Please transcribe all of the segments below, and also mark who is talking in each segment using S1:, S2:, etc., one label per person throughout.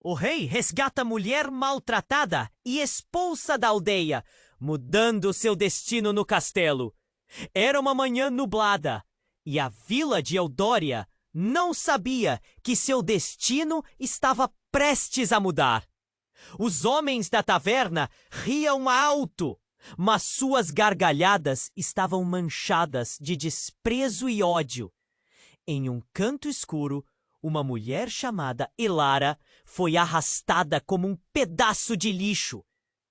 S1: O rei resgata a mulher maltratada e expulsa da aldeia, mudando seu destino no castelo. Era uma manhã nublada e a vila de Eudória não sabia que seu destino estava prestes a mudar. Os homens da taverna riam alto, mas suas gargalhadas estavam manchadas de desprezo e ódio. Em um canto escuro, uma mulher chamada Elara foi arrastada como um pedaço de lixo.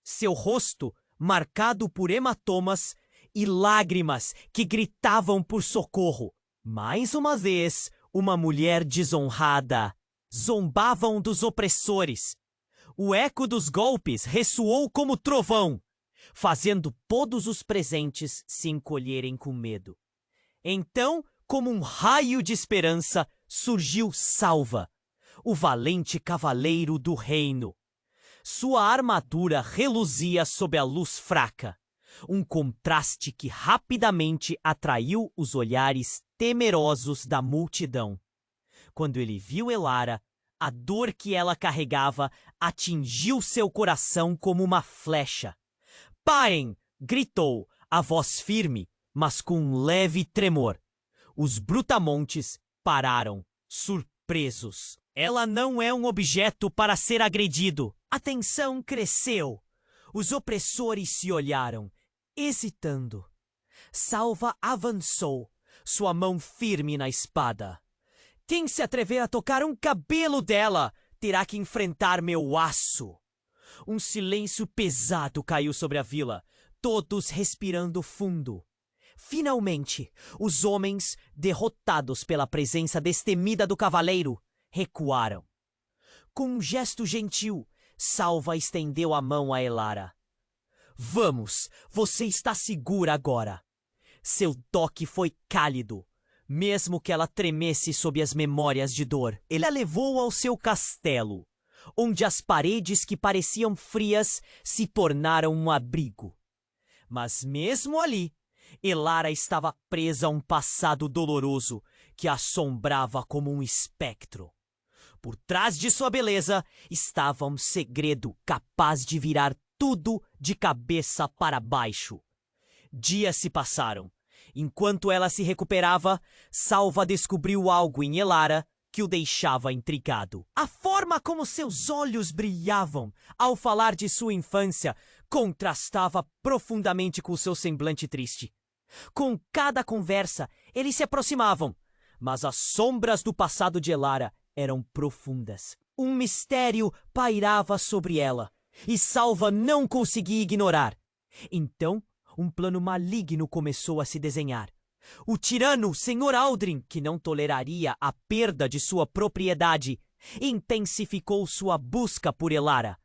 S1: Seu rosto, marcado por hematomas e lágrimas que gritavam por socorro. Mais uma vez, uma mulher desonrada. Zombavam dos opressores. O eco dos golpes ressoou como trovão, fazendo todos os presentes se encolherem com medo. Então, como um raio de esperança, surgiu Salva, o valente cavaleiro do reino. Sua armadura reluzia sob a luz fraca, um contraste que rapidamente atraiu os olhares temerosos da multidão. Quando ele viu Elara, a dor que ela carregava atingiu seu coração como uma flecha. "Parem!" gritou, a voz firme, mas com um leve tremor. Os brutamontes pararam, surpresos. Ela não é um objeto para ser agredido. A tensão cresceu. Os opressores se olharam, hesitando. Salva avançou, sua mão firme na espada. "Quem se atrever a tocar um cabelo dela terá que enfrentar meu aço." Um silêncio pesado caiu sobre a vila, todos respirando fundo. Finalmente, os homens, derrotados pela presença destemida do cavaleiro, recuaram. Com um gesto gentil, Salva estendeu a mão a Elara. "Vamos, você está segura agora." Seu toque foi cálido, mesmo que ela tremesse sob as memórias de dor. Ele a levou ao seu castelo, onde as paredes que pareciam frias se tornaram um abrigo. Mas mesmo ali, Elara estava presa a um passado doloroso que a assombrava como um espectro. Por trás de sua beleza estava um segredo capaz de virar tudo de cabeça para baixo. Dias se passaram. Enquanto ela se recuperava, Salva descobriu algo em Elara que o deixava intrigado. A forma como seus olhos brilhavam ao falar de sua infância contrastava profundamente com seu semblante triste. Com cada conversa, eles se aproximavam, mas as sombras do passado de Elara eram profundas. Um mistério pairava sobre ela, e Salva não conseguia ignorar. Então, um plano maligno começou a se desenhar. O tirano Senhor Aldrin, que não toleraria a perda de sua propriedade, intensificou sua busca por Elara.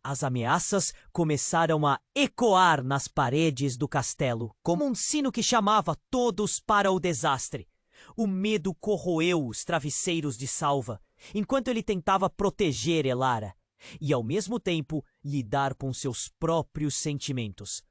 S1: As ameaças começaram a ecoar nas paredes do castelo, como um sino que chamava todos para o desastre. O medo corroeu os travesseiros de Salva, enquanto ele tentava proteger Elara, e ao mesmo tempo lidar com seus próprios sentimentos.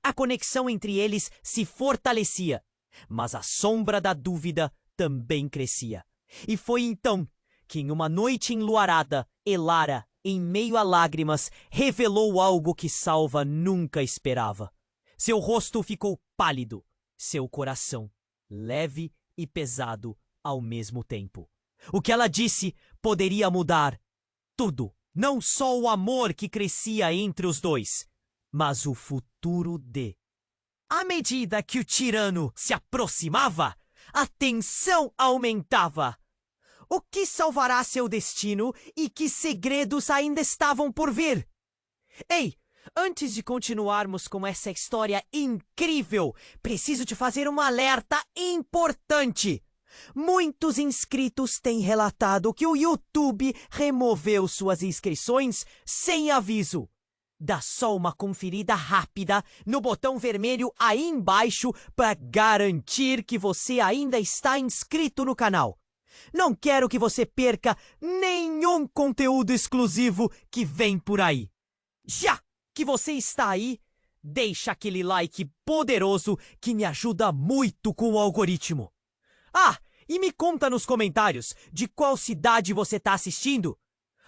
S1: A conexão entre eles se fortalecia, mas a sombra da dúvida também crescia. E foi então que, em uma noite enluarada, Elara, em meio a lágrimas, revelou algo que Salva nunca esperava. Seu rosto ficou pálido, seu coração leve e pesado ao mesmo tempo. O que ela disse poderia mudar tudo, não só o amor que crescia entre os dois, mas o futuro de... À medida que o tirano se aproximava, a tensão aumentava. O que salvará seu destino e que segredos ainda estavam por vir? Ei, antes de continuarmos com essa história incrível, preciso te fazer um alerta importante. Muitos inscritos têm relatado que o YouTube removeu suas inscrições sem aviso. Dá só uma conferida rápida no botão vermelho aí embaixo para garantir que você ainda está inscrito no canal. Não quero que você perca nenhum conteúdo exclusivo que vem por aí. Já que você está aí, deixa aquele like poderoso que me ajuda muito com o algoritmo. Ah, e me conta nos comentários de qual cidade você está assistindo.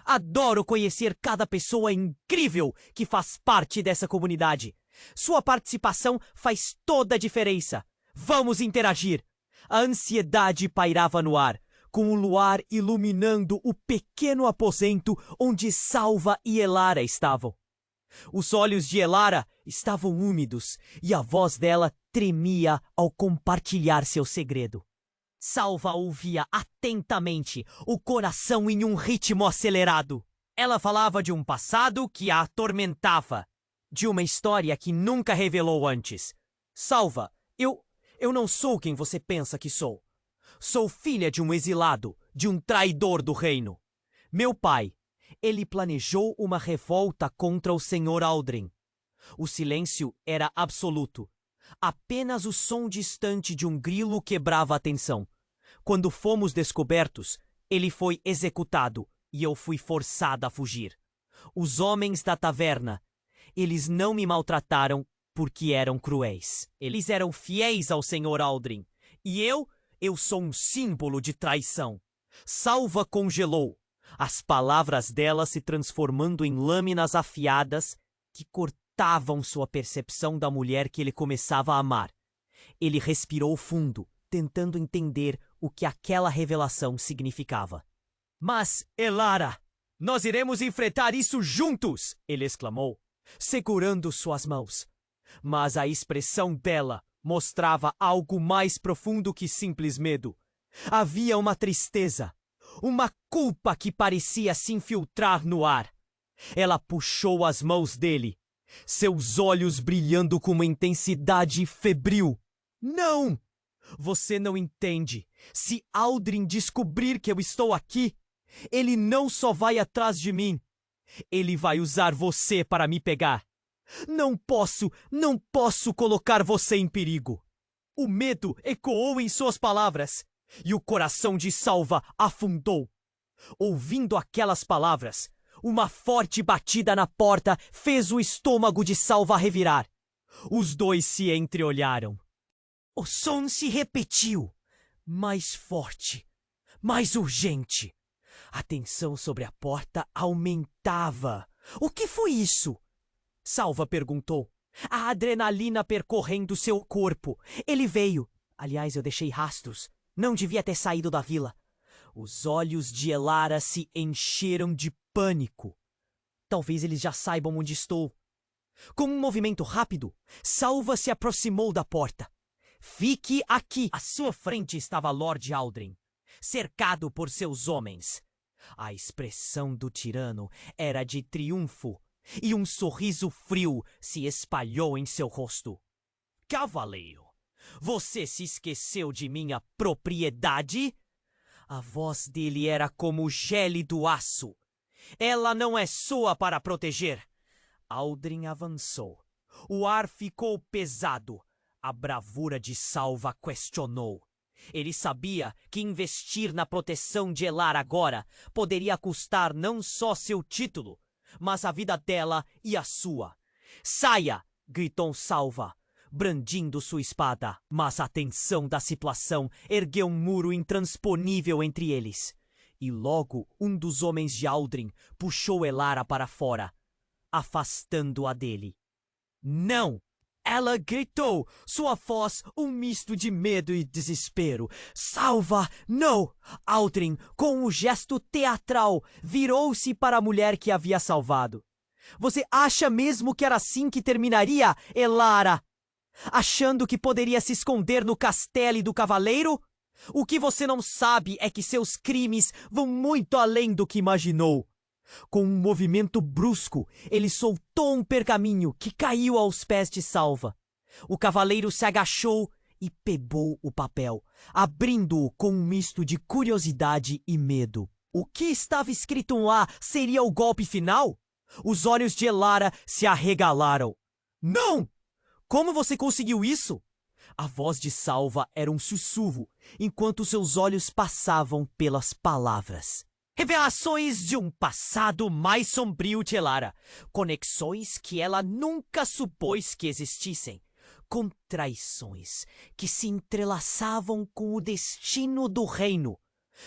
S1: Adoro conhecer cada pessoa incrível que faz parte dessa comunidade. Sua participação faz toda a diferença. Vamos interagir. A ansiedade pairava no ar, com o luar iluminando o pequeno aposento onde Salva e Elara estavam. Os olhos de Elara estavam úmidos e a voz dela tremia ao compartilhar seu segredo. Salva ouvia atentamente, o coração em um ritmo acelerado. Ela falava de um passado que a atormentava, de uma história que nunca revelou antes. Salva, eu não sou quem você pensa que sou. Sou filha de um exilado, de um traidor do reino. Meu pai, ele planejou uma revolta contra o Senhor Aldrin. O silêncio era absoluto. Apenas o som distante de um grilo quebrava a tensão. Quando fomos descobertos, ele foi executado e eu fui forçada a fugir. Os homens da taverna, eles não me maltrataram porque eram cruéis. Eles eram fiéis ao Senhor Aldrin. E eu sou um símbolo de traição. Salva congelou, as palavras dela se transformando em lâminas afiadas que cortavam sua percepção da mulher que ele começava a amar. Ele respirou fundo, tentando entender o que aquela revelação significava. Mas, Elara, nós iremos enfrentar isso juntos! Ele exclamou, segurando suas mãos. Mas a expressão dela mostrava algo mais profundo que simples medo. Havia uma tristeza, uma culpa que parecia se infiltrar no ar. Ela puxou as mãos dele, seus olhos brilhando com uma intensidade febril. Não! Você não entende. Se Aldrin descobrir que eu estou aqui, ele não só vai atrás de mim. Ele vai usar você para me pegar. Não posso colocar você em perigo. O medo ecoou em suas palavras e o coração de Salva afundou. Ouvindo aquelas palavras, uma forte batida na porta fez o estômago de Salva revirar. Os dois se entreolharam. O som se repetiu, mais forte, mais urgente. A tensão sobre a porta aumentava. O que foi isso? Salva perguntou, a adrenalina percorrendo seu corpo. Ele veio. Aliás, eu deixei rastros. Não devia ter saído da vila. Os olhos de Elara se encheram de pânico. Talvez eles já saibam onde estou. Com um movimento rápido, Salva se aproximou da porta. Fique aqui. À sua frente estava Lord Aldrin, cercado por seus homens. A expressão do tirano era de triunfo, e um sorriso frio se espalhou em seu rosto. Cavaleiro, você se esqueceu de minha propriedade? A voz dele era como gélido aço. Ela não é sua para proteger. Aldrin avançou. O ar ficou pesado. A bravura de Salva questionou. Ele sabia que investir na proteção de Elara agora poderia custar não só seu título, mas a vida dela e a sua. Saia! Gritou Salva, brandindo sua espada. Mas a tensão da situação ergueu um muro intransponível entre eles. E logo um dos homens de Aldrin puxou Elara para fora, afastando-a dele. Não! Ela gritou, sua voz um misto de medo e desespero. Salva! Não! Aldrin, com um gesto teatral, virou-se para a mulher que havia salvado. Você acha mesmo que era assim que terminaria, Elara? Achando que poderia se esconder no castelo do cavaleiro? O que você não sabe é que seus crimes vão muito além do que imaginou. Com um movimento brusco, ele soltou um pergaminho que caiu aos pés de Salva. O cavaleiro se agachou e pegou o papel, abrindo-o com um misto de curiosidade e medo. O que estava escrito lá seria o golpe final? Os olhos de Elara se arregalaram. Não! Como você conseguiu isso? A voz de Salva era um sussurro, enquanto seus olhos passavam pelas palavras. Revelações de um passado mais sombrio de Elara. Conexões que ela nunca supôs que existissem. Contraições que se entrelaçavam com o destino do reino.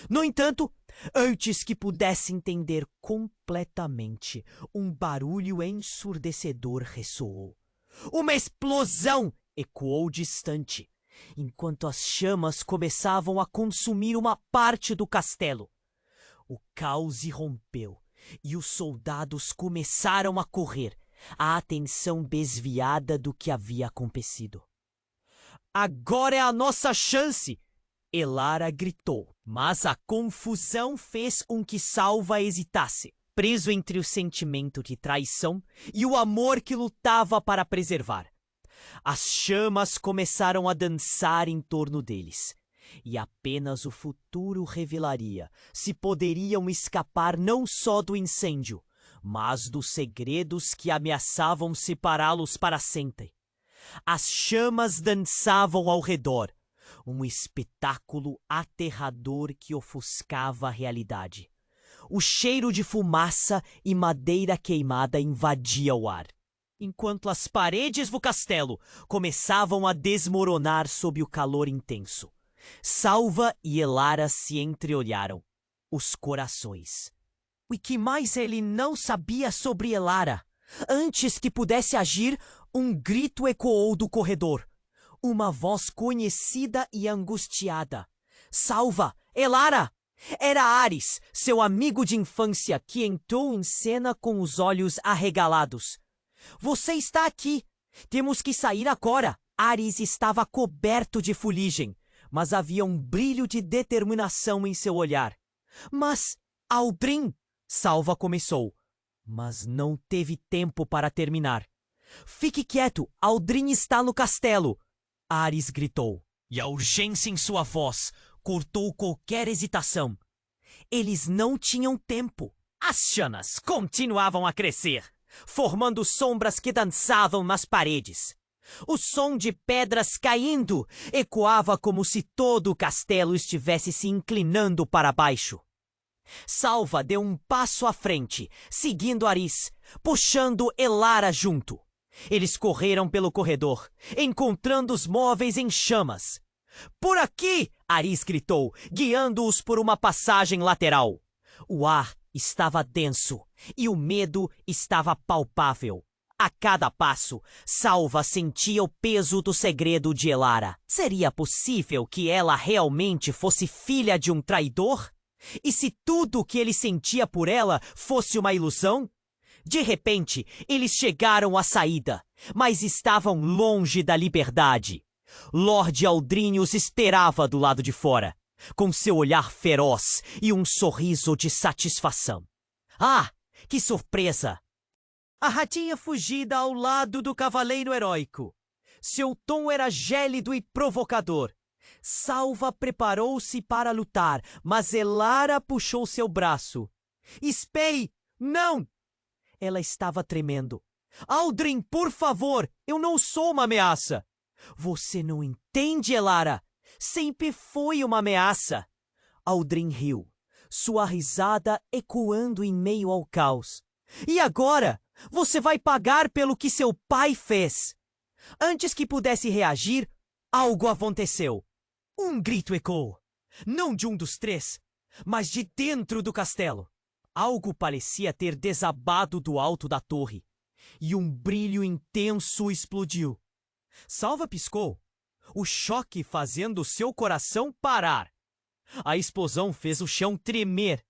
S1: No entanto, Antes que pudesse entender completamente, um barulho ensurdecedor ressoou. Uma explosão ecoou distante, enquanto as chamas começavam a consumir uma parte do castelo. O caos irrompeu e os soldados começaram a correr, a atenção desviada do que havia acontecido. Agora é a nossa chance! Elara gritou, mas a confusão fez com que Salva hesitasse, preso entre o sentimento de traição e o amor que lutava para preservar. As chamas começaram a dançar em torno deles, e apenas o futuro revelaria se poderiam escapar não só do incêndio, mas dos segredos que ameaçavam separá-los para sempre. As chamas dançavam ao redor, um espetáculo aterrador que ofuscava a realidade. O cheiro de fumaça e madeira queimada invadia o ar, enquanto as paredes do castelo começavam a desmoronar sob o calor intenso. Salva e Elara se entreolharam, os corações. O que mais ele não sabia sobre Elara? Antes que pudesse agir, um grito ecoou do corredor. Uma voz conhecida e angustiada. Salva! Elara! Era Ares, seu amigo de infância, que entrou em cena com os olhos arregalados. Você está aqui! Temos que sair agora! Ares estava coberto de fuligem, mas havia um brilho de determinação em seu olhar. Mas, Aldrin! Salva começou, mas não teve tempo para terminar. Fique quieto, Aldrin está no castelo! Ares gritou, e a urgência em sua voz cortou qualquer hesitação. Eles não tinham tempo. As chamas continuavam a crescer, formando sombras que dançavam nas paredes. O som de pedras caindo ecoava como se todo o castelo estivesse se inclinando para baixo. Salva deu um passo à frente, seguindo Ares, puxando Elara junto. Eles correram pelo corredor, encontrando os móveis em chamas. Por aqui! Ares gritou, guiando-os por uma passagem lateral. O ar estava denso e o medo estava palpável. A cada passo, Salva sentia o peso do segredo de Elara. Seria possível que ela realmente fosse filha de um traidor? E se tudo o que ele sentia por ela fosse uma ilusão? De repente, eles chegaram à saída, mas estavam longe da liberdade. Lord Aldrin os esperava do lado de fora, com seu olhar feroz e um sorriso de satisfação. Ah, que surpresa! A ratinha fugida ao lado do cavaleiro heróico. Seu tom era gélido e provocador. Salva preparou-se para lutar, mas Elara puxou seu braço. Spei, não! Ela estava tremendo. Aldrin, por favor, eu não sou uma ameaça. Você não entende, Elara. Sempre foi uma ameaça. Aldrin riu, sua risada ecoando em meio ao caos. E agora? Você vai pagar pelo que seu pai fez. Antes que pudesse reagir, algo aconteceu. Um grito ecoou. Não de um dos três, mas de dentro do castelo. Algo parecia ter desabado do alto da torre, e um brilho intenso explodiu. Salva piscou, o choque fazendo seu coração parar. A explosão fez o chão tremer,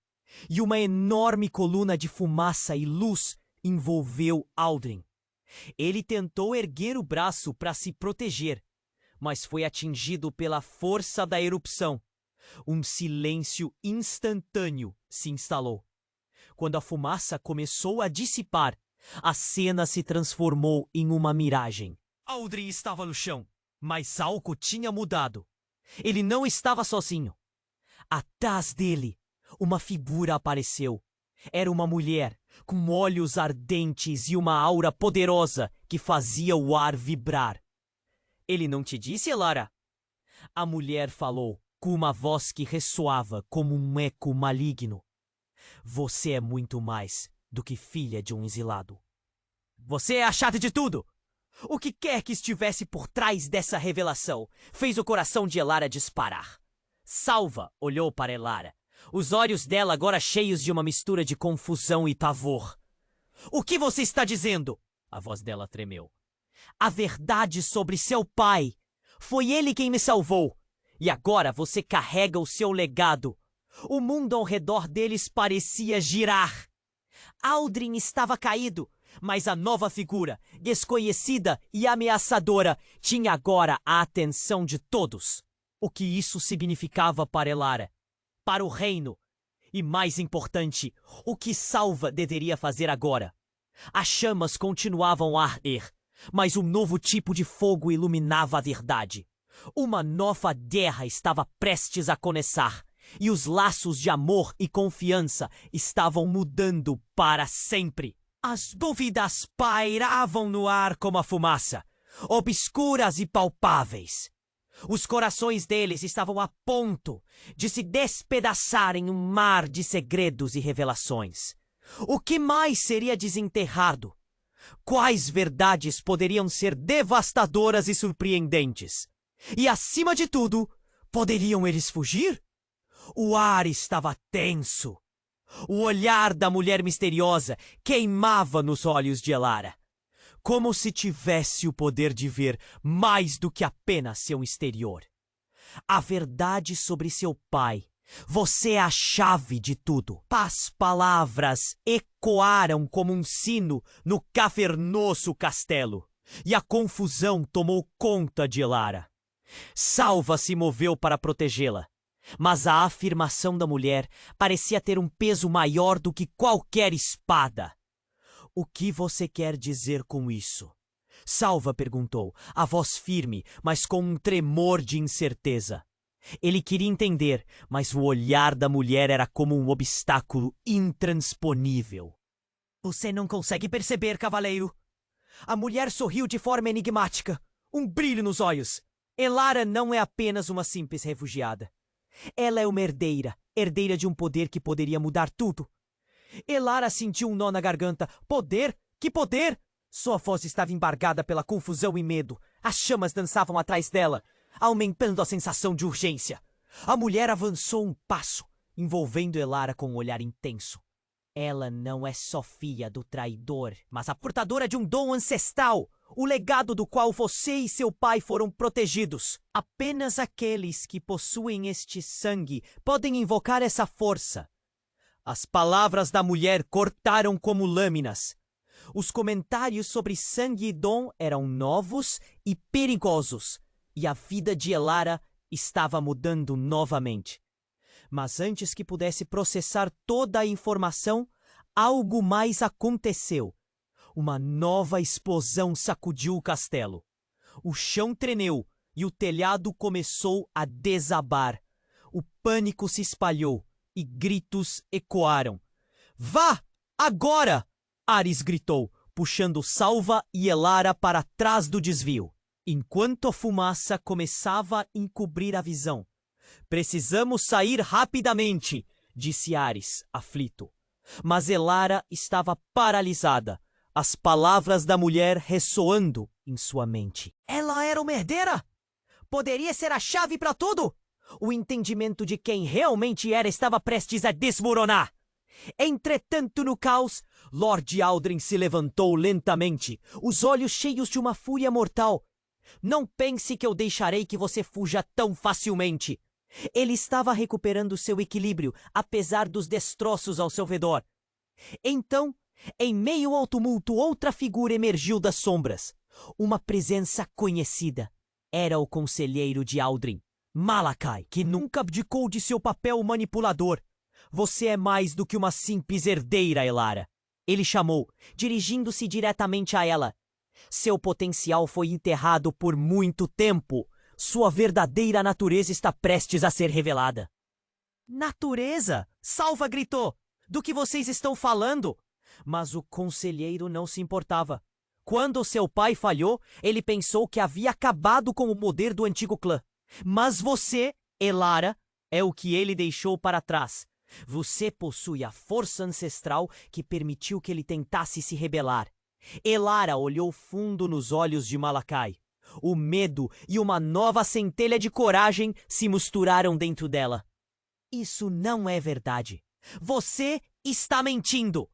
S1: e uma enorme coluna de fumaça e luz envolveu Aldrin. Ele tentou erguer o braço para se proteger, mas foi atingido pela força da erupção. Um silêncio instantâneo se instalou. Quando a fumaça começou a dissipar, a cena se transformou em uma miragem. Aldrin estava no chão, mas algo tinha mudado. Ele não estava sozinho. Atrás dele, uma figura apareceu. Era uma mulher, com olhos ardentes e uma aura poderosa que fazia o ar vibrar. Ele não te disse, Elara? A mulher falou, com uma voz que ressoava como um eco maligno. Você é muito mais do que filha de um exilado. Você é a chata de tudo! O que quer que estivesse por trás dessa revelação fez o coração de Elara disparar. Salva olhou para Elara, Os olhos dela agora cheios de uma mistura de confusão e pavor. O que você está dizendo? A voz dela tremeu. A verdade sobre seu pai. Foi ele quem me salvou. E agora você carrega o seu legado. O mundo ao redor deles parecia girar. Aldrin estava caído, mas a nova figura, desconhecida e ameaçadora, tinha agora a atenção de todos. O que isso significava para Elara? Para o reino? E mais importante, o que Salva deveria fazer agora? As chamas continuavam a arder, mas um novo tipo de fogo iluminava a verdade. Uma nova guerra estava prestes a começar, e os laços de amor e confiança estavam mudando para sempre. As dúvidas pairavam no ar como a fumaça, obscuras e palpáveis. Os corações deles estavam a ponto de se despedaçar em um mar de segredos e revelações. O que mais seria desenterrado? Quais verdades poderiam ser devastadoras e surpreendentes? E, acima de tudo, poderiam eles fugir? O ar estava tenso. O olhar da mulher misteriosa queimava nos olhos de Elara, como se tivesse o poder de ver mais do que apenas seu exterior. A verdade sobre seu pai. Você é a chave de tudo. As palavras ecoaram como um sino no cavernoso castelo, e a confusão tomou conta de Elara. Salva se moveu para protegê-la, mas a afirmação da mulher parecia ter um peso maior do que qualquer espada. O que você quer dizer com isso? Salva perguntou, a voz firme, mas com um tremor de incerteza. Ele queria entender, mas o olhar da mulher era como um obstáculo intransponível. Você não consegue perceber, cavaleiro? A mulher sorriu de forma enigmática, um brilho nos olhos. Elara não é apenas uma simples refugiada. Ela é uma herdeira de um poder que poderia mudar tudo. Elara sentiu um nó na garganta. Poder? Que poder? Sua voz estava embargada pela confusão e medo. As chamas dançavam atrás dela, aumentando a sensação de urgência. A mulher avançou um passo, envolvendo Elara com um olhar intenso. Ela não é só filha do traidor, mas a portadora de um dom ancestral, o legado do qual você e seu pai foram protegidos. Apenas aqueles que possuem este sangue podem invocar essa força. As palavras da mulher cortaram como lâminas. Os comentários sobre sangue e dom eram novos e perigosos, e a vida de Elara estava mudando novamente. Mas antes que pudesse processar toda a informação, algo mais aconteceu. Uma nova explosão sacudiu o castelo. O chão tremeu e o telhado começou a desabar. O pânico se espalhou e gritos ecoaram. Vá! Agora! Ares gritou, puxando Salva e Elara para trás do desvio, enquanto a fumaça começava a encobrir a visão. Precisamos sair rapidamente, disse Ares, aflito. Mas Elara estava paralisada, as palavras da mulher ressoando em sua mente. Ela era uma herdeira? Poderia ser a chave para tudo? O entendimento de quem realmente era estava prestes a desmoronar. Entretanto, no caos, Lord Aldrin se levantou lentamente, os olhos cheios de uma fúria mortal. Não pense que eu deixarei que você fuja tão facilmente. Ele estava recuperando seu equilíbrio, apesar dos destroços ao seu redor. Então, em meio ao tumulto, outra figura emergiu das sombras. Uma presença conhecida. Era o conselheiro de Aldrin, Malakai, que nunca abdicou de seu papel manipulador. Você é mais do que uma simples herdeira, Elara. Ele chamou, dirigindo-se diretamente a ela. Seu potencial foi enterrado por muito tempo. Sua verdadeira natureza está prestes a ser revelada. Natureza? Salva gritou. Do que vocês estão falando? Mas o conselheiro não se importava. Quando seu pai falhou, ele pensou que havia acabado com o poder do antigo clã. Mas você, Elara, é o que ele deixou para trás. Você possui a força ancestral que permitiu que ele tentasse se rebelar. Elara olhou fundo nos olhos de Malakai. O medo e uma nova centelha de coragem se misturaram dentro dela. Isso não é verdade. Você está mentindo.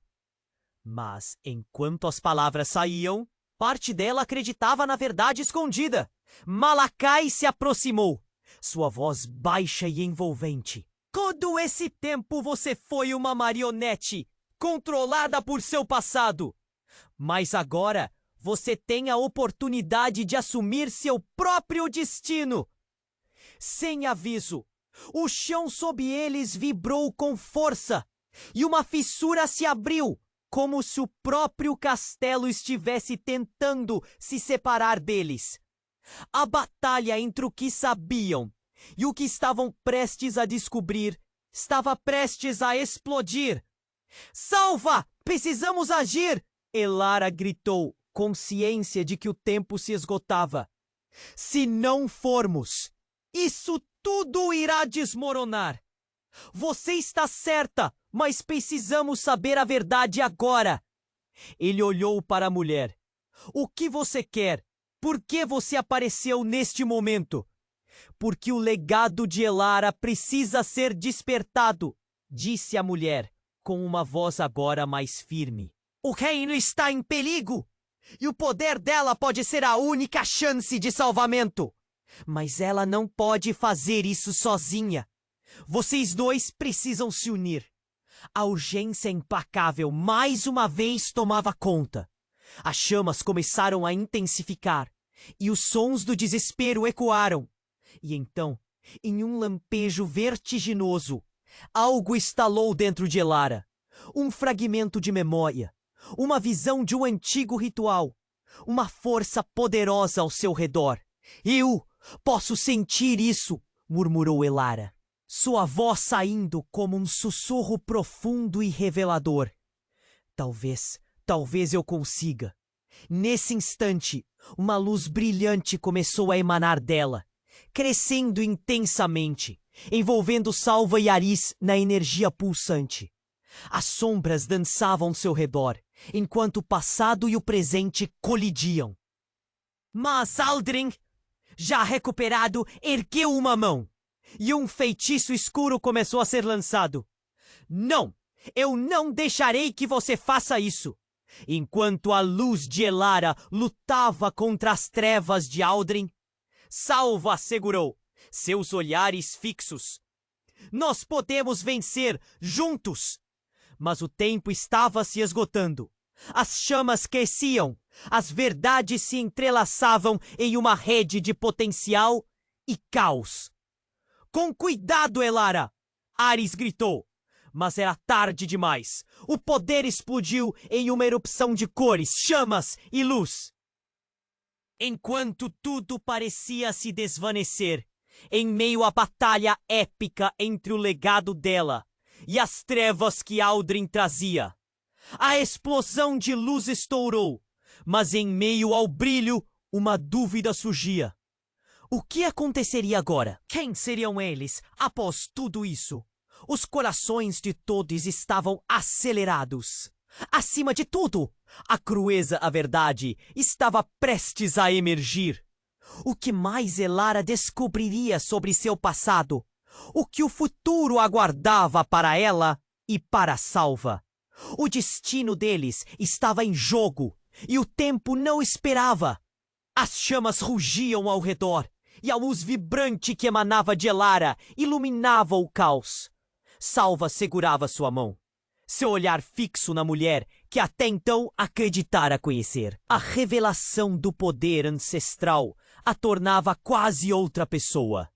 S1: Mas, enquanto as palavras saíam, parte dela acreditava na verdade escondida. Malakai se aproximou, sua voz baixa e envolvente. Todo esse tempo você foi uma marionete, controlada por seu passado. Mas agora você tem a oportunidade de assumir seu próprio destino. Sem aviso, o chão sob eles vibrou com força e uma fissura se abriu, como se o próprio castelo estivesse tentando se separar deles. A batalha entre o que sabiam e o que estavam prestes a descobrir estava prestes a explodir. Salva! Precisamos agir! Elara gritou, consciência de que o tempo se esgotava. Se não formos, isso tudo irá desmoronar. Você está certa, mas precisamos saber a verdade agora. Ele olhou para a mulher. O que você quer? Por que você apareceu neste momento? Porque o legado de Elara precisa ser despertado, disse a mulher, com uma voz agora mais firme. O reino está em perigo, e o poder dela pode ser a única chance de salvamento. Mas ela não pode fazer isso sozinha. Vocês dois precisam se unir. A urgência implacável mais uma vez tomava conta. As chamas começaram a intensificar, e os sons do desespero ecoaram. E então, em um lampejo vertiginoso, algo estalou dentro de Elara. Um fragmento de memória, uma visão de um antigo ritual, uma força poderosa ao seu redor. Eu posso sentir isso, murmurou Elara, sua voz saindo como um sussurro profundo e revelador. Talvez eu consiga. Nesse instante, uma luz brilhante começou a emanar dela, crescendo intensamente, envolvendo Salva e Aris na energia pulsante. As sombras dançavam ao seu redor, enquanto o passado e o presente colidiam. Mas Aldrin, já recuperado, ergueu uma mão, e um feitiço escuro começou a ser lançado. Não! Eu não deixarei que você faça isso! Enquanto a luz de Elara lutava contra as trevas de Aldrin, Salva assegurou, seus olhares fixos. Nós podemos vencer juntos! Mas o tempo estava se esgotando. As chamas cresciam, as verdades se entrelaçavam em uma rede de potencial e caos. Com cuidado, Elara! Aris gritou. Mas era tarde demais. O poder explodiu em uma erupção de cores, chamas e luz. Enquanto tudo parecia se desvanecer, em meio à batalha épica entre o legado dela e as trevas que Aldrin trazia, a explosão de luz estourou, mas em meio ao brilho, uma dúvida surgia. O que aconteceria agora? Quem seriam eles após tudo isso? Os corações de todos estavam acelerados. Acima de tudo, a crueza, a verdade, estava prestes a emergir. O que mais Elara descobriria sobre seu passado? O que o futuro aguardava para ela e para Salva? O destino deles estava em jogo e o tempo não esperava. As chamas rugiam ao redor e a luz vibrante que emanava de Elara iluminava o caos. Salva segurava sua mão, seu olhar fixo na mulher que até então acreditara conhecer. A revelação do poder ancestral a tornava quase outra pessoa.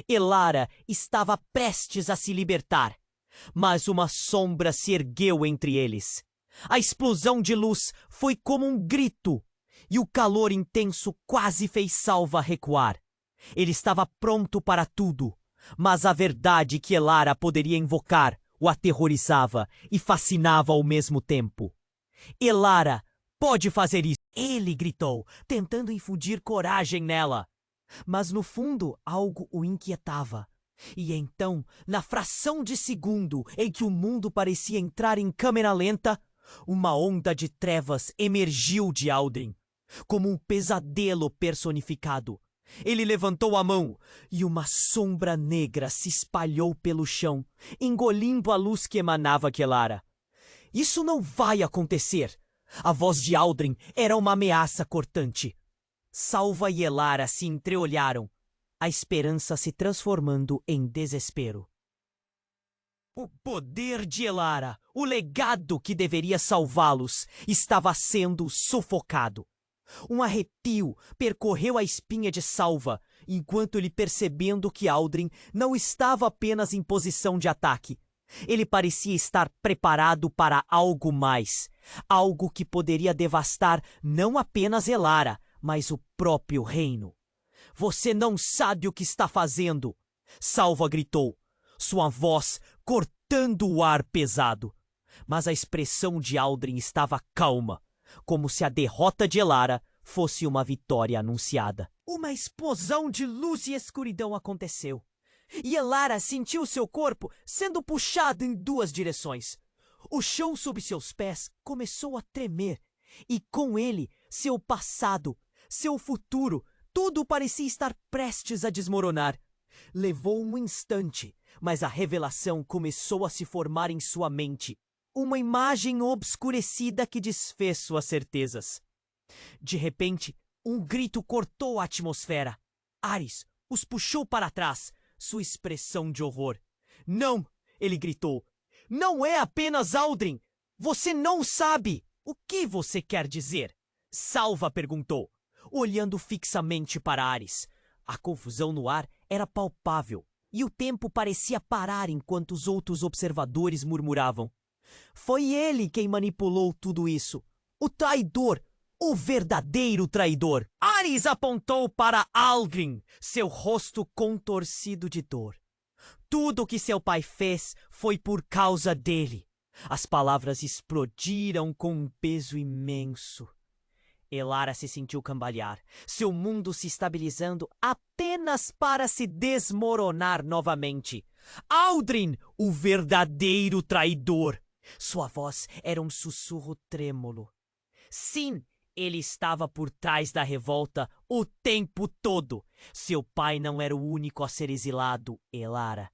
S1: Elara estava prestes a se libertar, mas uma sombra se ergueu entre eles. A explosão de luz foi como um grito, e o calor intenso quase fez Salva recuar. Ele estava pronto para tudo, mas a verdade que Elara poderia invocar o aterrorizava e fascinava ao mesmo tempo. Elara pode fazer isso, ele gritou, tentando infundir coragem nela. Mas no fundo algo o inquietava. E então, na fração de segundo em que o mundo parecia entrar em câmera lenta, uma onda de trevas emergiu de Aldrin, como um pesadelo personificado. Ele levantou a mão e uma sombra negra se espalhou pelo chão, engolindo a luz que emanava de Elara. Isso não vai acontecer! A voz de Aldrin era uma ameaça cortante. Salva e Elara se entreolharam, a esperança se transformando em desespero. O poder de Elara, o legado que deveria salvá-los, estava sendo sufocado. Um arrepio percorreu a espinha de Salva, enquanto ele percebendo que Aldrin não estava apenas em posição de ataque. Ele parecia estar preparado para algo mais. Algo que poderia devastar não apenas Elara, mas o próprio reino. Você não sabe o que está fazendo! Salva gritou, sua voz cortando o ar pesado. Mas a expressão de Aldrin estava calma, como se a derrota de Elara fosse uma vitória anunciada. Uma explosão de luz e escuridão aconteceu. E Elara sentiu seu corpo sendo puxado em duas direções. O chão sob seus pés começou a tremer, e com ele, seu passado, seu futuro, tudo parecia estar prestes a desmoronar. Levou um instante, mas a revelação começou a se formar em sua mente. Uma imagem obscurecida que desfez suas certezas. De repente, um grito cortou a atmosfera. Ares os puxou para trás, sua expressão de horror. Não! Ele gritou. Não é apenas Aldrin! Você não sabe! O que você quer dizer? Salva perguntou, olhando fixamente para Ares. A confusão no ar era palpável, e o tempo parecia parar enquanto os outros observadores murmuravam. Foi ele quem manipulou tudo isso. O traidor! O verdadeiro traidor! Ares apontou para Aldrin, seu rosto contorcido de dor. Tudo o que seu pai fez foi por causa dele. As palavras explodiram com um peso imenso. Elara se sentiu cambalear, seu mundo se estabilizando apenas para se desmoronar novamente. Aldrin, o verdadeiro traidor! Sua voz era um sussurro trêmulo. Sim, ele estava por trás da revolta o tempo todo. Seu pai não era o único a ser exilado, Elara.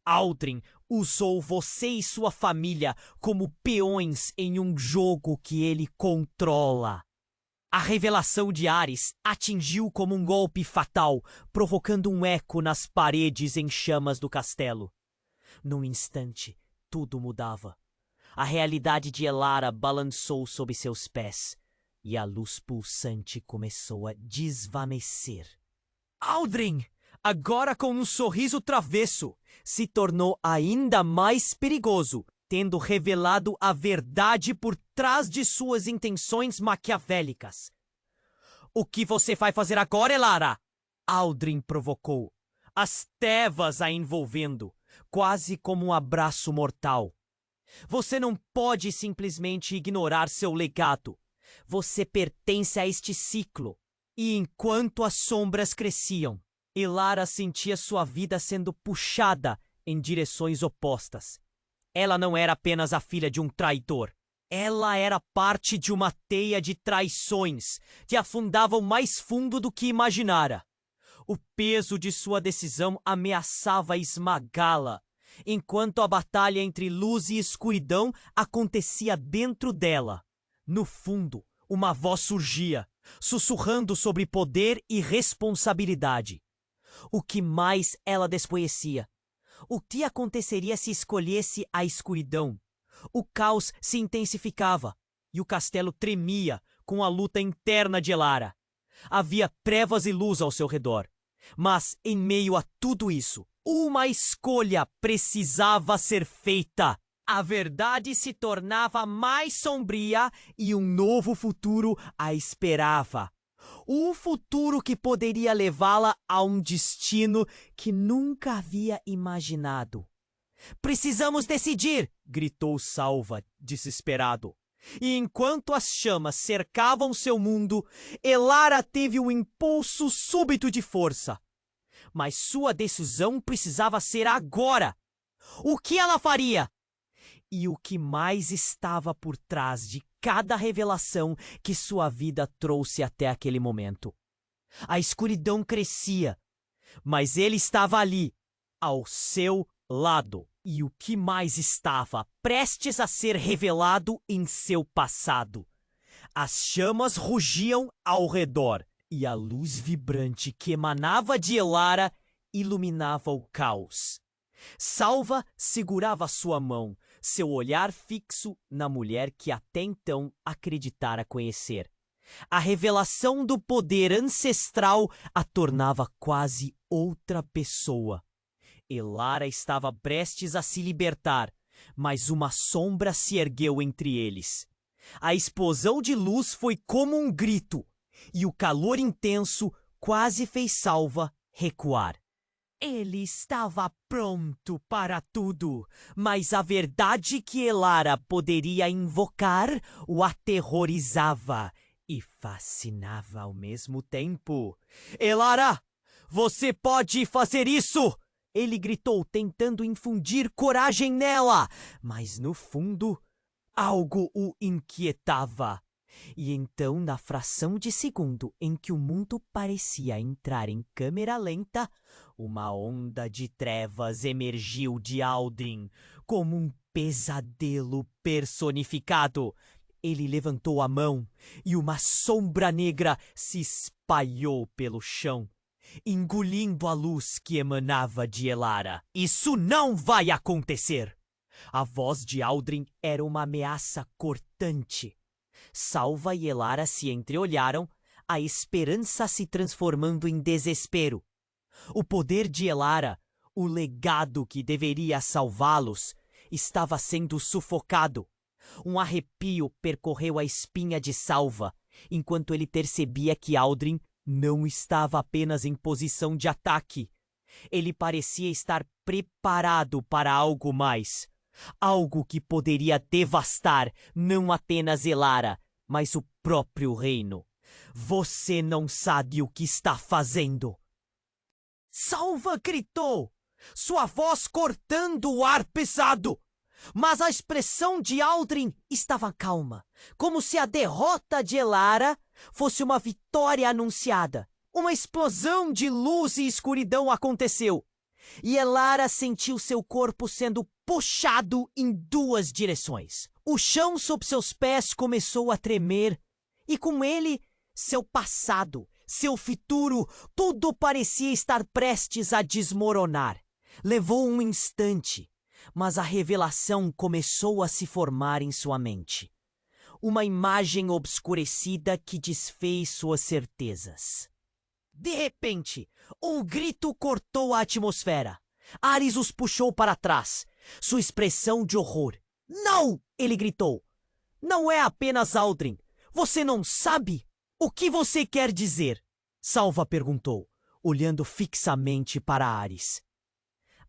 S1: Aldrin usou você e sua família como peões em um jogo que ele controla. A revelação de Ares atingiu como um golpe fatal, provocando um eco nas paredes em chamas do castelo. Num instante, tudo mudava. A realidade de Elara balançou sob seus pés, e a luz pulsante começou a desvanecer. Aldrin, agora com um sorriso travesso, se tornou ainda mais perigoso, tendo revelado a verdade por trás de suas intenções maquiavélicas. O que você vai fazer agora, Elara? Aldrin provocou, as trevas a envolvendo, quase como um abraço mortal. Você não pode simplesmente ignorar seu legado. Você pertence a este ciclo. E enquanto as sombras cresciam, Elara sentia sua vida sendo puxada em direções opostas. Ela não era apenas a filha de um traidor. Ela era parte de uma teia de traições que afundavam mais fundo do que imaginara. O peso de sua decisão ameaçava esmagá-la, enquanto a batalha entre luz e escuridão acontecia dentro dela. No fundo, uma voz surgia, sussurrando sobre poder e responsabilidade. O que mais ela desconhecia? O que aconteceria se escolhesse a escuridão? O caos se intensificava, e o castelo tremia com a luta interna de Elara. Havia trevas e luz ao seu redor. Mas, em meio a tudo isso, uma escolha precisava ser feita. A verdade se tornava mais sombria e um novo futuro a esperava. Um futuro que poderia levá-la a um destino que nunca havia imaginado. Precisamos decidir! Gritou Salva, desesperado. E enquanto as chamas cercavam seu mundo, Elara teve um impulso súbito de força. Mas sua decisão precisava ser agora. O que ela faria? E o que mais estava por trás de cada revelação que sua vida trouxe até aquele momento? A escuridão crescia, mas ele estava ali, ao seu lado. E o que mais estava prestes a ser revelado em seu passado? As chamas rugiam ao redor, e a luz vibrante que emanava de Elara iluminava o caos. Salva segurava sua mão, seu olhar fixo na mulher que até então acreditara conhecer. A revelação do poder ancestral a tornava quase outra pessoa. Elara estava prestes a se libertar, mas uma sombra se ergueu entre eles. A explosão de luz foi como um grito, e o calor intenso quase fez Salva recuar. Ele estava pronto para tudo, mas a verdade que Elara poderia invocar o aterrorizava e fascinava ao mesmo tempo. Elara, você pode fazer isso! Ele gritou, tentando infundir coragem nela, mas no fundo, algo o inquietava. E então, na fração de segundo em que o mundo parecia entrar em câmera lenta, uma onda de trevas emergiu de Aldrin, como um pesadelo personificado. Ele levantou a mão e uma sombra negra se espalhou pelo chão, engolindo a luz que emanava de Elara. Isso não vai acontecer! A voz de Aldrin era uma ameaça cortante. Salva e Elara se entreolharam, a esperança se transformando em desespero. O poder de Elara, o legado que deveria salvá-los, estava sendo sufocado. Um arrepio percorreu a espinha de Salva, enquanto ele percebia que Aldrin não estava apenas em posição de ataque. Ele parecia estar preparado para algo mais. Algo que poderia devastar não apenas Elara, mas o próprio reino. Você não sabe o que está fazendo! Salva gritou, sua voz cortando o ar pesado. Mas a expressão de Aldrin estava calma, como se a derrota de Elara fosse uma vitória anunciada. Uma explosão de luz e escuridão aconteceu, e Elara sentiu seu corpo sendo puxado em duas direções. O chão sob seus pés começou a tremer, e com ele, seu passado, seu futuro, tudo parecia estar prestes a desmoronar. Levou um instante, mas a revelação começou a se formar em sua mente. Uma imagem obscurecida que desfez suas certezas. De repente, um grito cortou a atmosfera. Ares os puxou para trás, sua expressão de horror. Não! Ele gritou. Não é apenas Aldrin. Você não sabe? O que você quer dizer? Salva perguntou, olhando fixamente para Ares.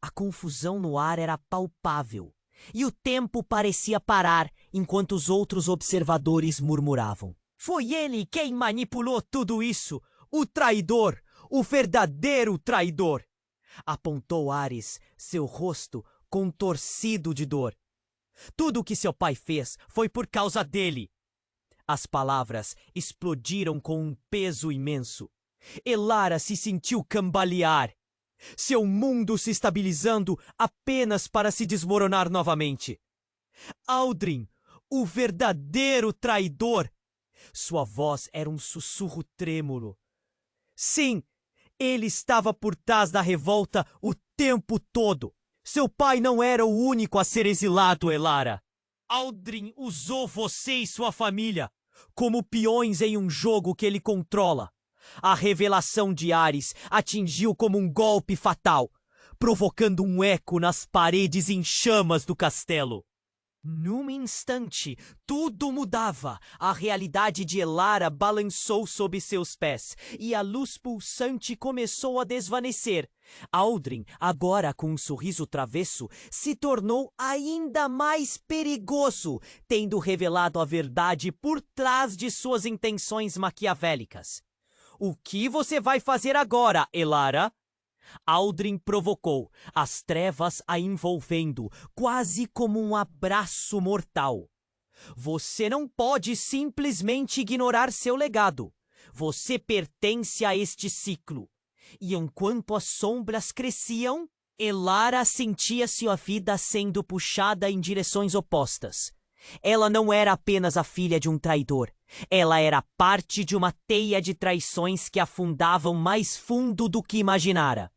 S1: A confusão no ar era palpável, e o tempo parecia parar enquanto os outros observadores murmuravam. Foi ele quem manipulou tudo isso! O traidor! O verdadeiro traidor! Apontou Ares, seu rosto contorcido de dor. Tudo o que seu pai fez foi por causa dele. As palavras explodiram com um peso imenso. Elara se sentiu cambalear, seu mundo se estabilizando apenas para se desmoronar novamente. Aldrin, o verdadeiro traidor! Sua voz era um sussurro trêmulo. Sim, ele estava por trás da revolta o tempo todo. Seu pai não era o único a ser exilado, Elara. Aldrin usou você e sua família como peões em um jogo que ele controla. A revelação de Ares atingiu como um golpe fatal, provocando um eco nas paredes em chamas do castelo. Num instante, tudo mudava. A realidade de Elara balançou sob seus pés, e a luz pulsante começou a desvanecer. Aldrin, agora com um sorriso travesso, se tornou ainda mais perigoso, tendo revelado a verdade por trás de suas intenções maquiavélicas. O que você vai fazer agora, Elara? Aldrin provocou, as trevas a envolvendo, quase como um abraço mortal. Você não pode simplesmente ignorar seu legado. Você pertence a este ciclo. E enquanto as sombras cresciam, Elara sentia sua vida sendo puxada em direções opostas. Ela não era apenas a filha de um traidor. Ela era parte de uma teia de traições que afundavam mais fundo do que imaginara.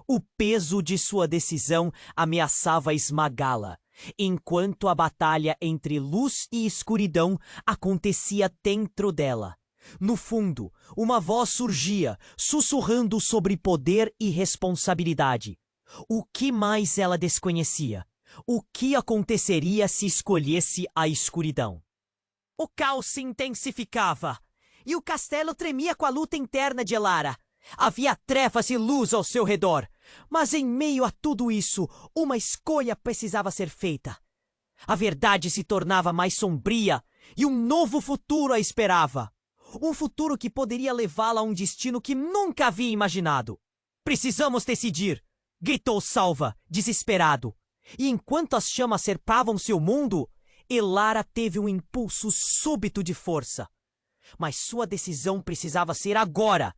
S1: O peso de sua decisão ameaçava esmagá-la, enquanto a batalha entre luz e escuridão acontecia dentro dela. No fundo, uma voz surgia, sussurrando sobre poder e responsabilidade. O que mais ela desconhecia? O que aconteceria se escolhesse a escuridão? O caos se intensificava, e o castelo tremia com a luta interna de Elara. Havia trevas e luz ao seu redor, mas em meio a tudo isso, uma escolha precisava ser feita. A verdade se tornava mais sombria, e um novo futuro a esperava. Um futuro que poderia levá-la a um destino que nunca havia imaginado. Precisamos decidir, gritou Salva, desesperado. E enquanto as chamas cercavam seu mundo, Elara teve um impulso súbito de força. Mas sua decisão precisava ser agora.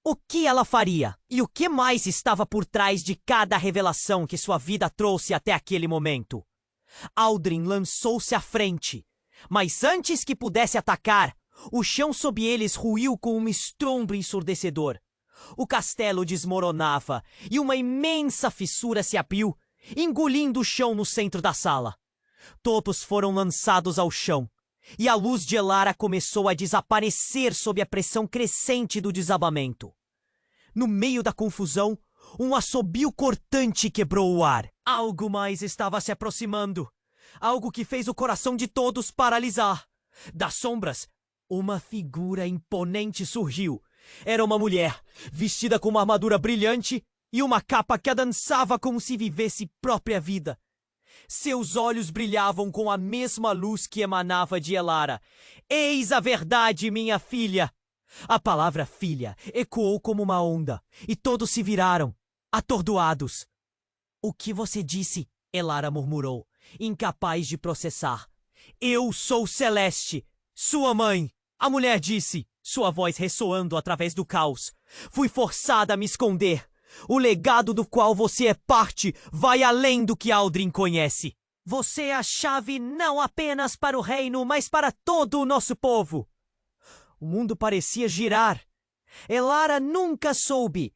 S1: O que ela faria? E o que mais estava por trás de cada revelação que sua vida trouxe até aquele momento? Aldrin lançou-se à frente, mas antes que pudesse atacar, o chão sob eles ruiu com um estrondo ensurdecedor. O castelo desmoronava e uma imensa fissura se abriu, engolindo o chão no centro da sala. Todos foram lançados ao chão, e a luz de Elara começou a desaparecer sob a pressão crescente do desabamento. No meio da confusão, um assobio cortante quebrou o ar. Algo mais estava se aproximando. Algo que fez o coração de todos paralisar. Das sombras, uma figura imponente surgiu. Era uma mulher, vestida com uma armadura brilhante e uma capa que a dançava como se vivesse própria vida. Seus olhos brilhavam com a mesma luz que emanava de Elara. Eis a verdade, minha filha! A palavra filha ecoou como uma onda, e todos se viraram, atordoados. O que você disse? Elara murmurou, incapaz de processar. Eu sou Celeste, sua mãe! A mulher disse, sua voz ressoando através do caos. Fui forçada a me esconder. O legado do qual você é parte vai além do que Aldrin conhece. Você é a chave não apenas para o reino, mas para todo o nosso povo. O mundo parecia girar. Elara nunca soube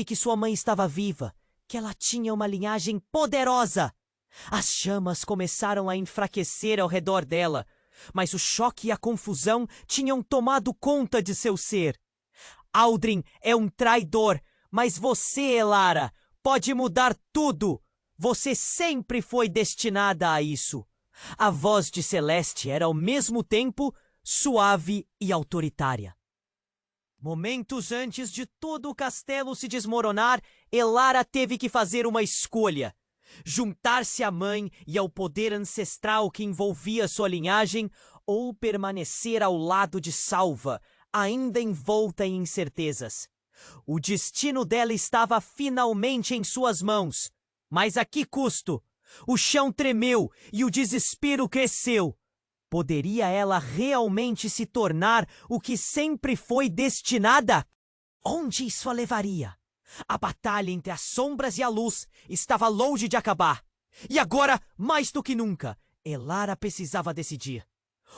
S1: que sua mãe estava viva, que ela tinha uma linhagem poderosa. As chamas começaram a enfraquecer ao redor dela, mas o choque e a confusão tinham tomado conta de seu ser. Aldrin é um traidor, mas você, Elara, pode mudar tudo. Você sempre foi destinada a isso. A voz de Celeste era ao mesmo tempo suave e autoritária. Momentos antes de todo o castelo se desmoronar, Elara teve que fazer uma escolha. Juntar-se à mãe e ao poder ancestral que envolvia sua linhagem, ou permanecer ao lado de Salva, ainda envolta em incertezas. O destino dela estava finalmente em suas mãos. Mas a que custo? O chão tremeu e o desespero cresceu. Poderia ela realmente se tornar o que sempre foi destinada? Onde isso a levaria? A batalha entre as sombras e a luz estava longe de acabar. E agora, mais do que nunca, Elara precisava decidir.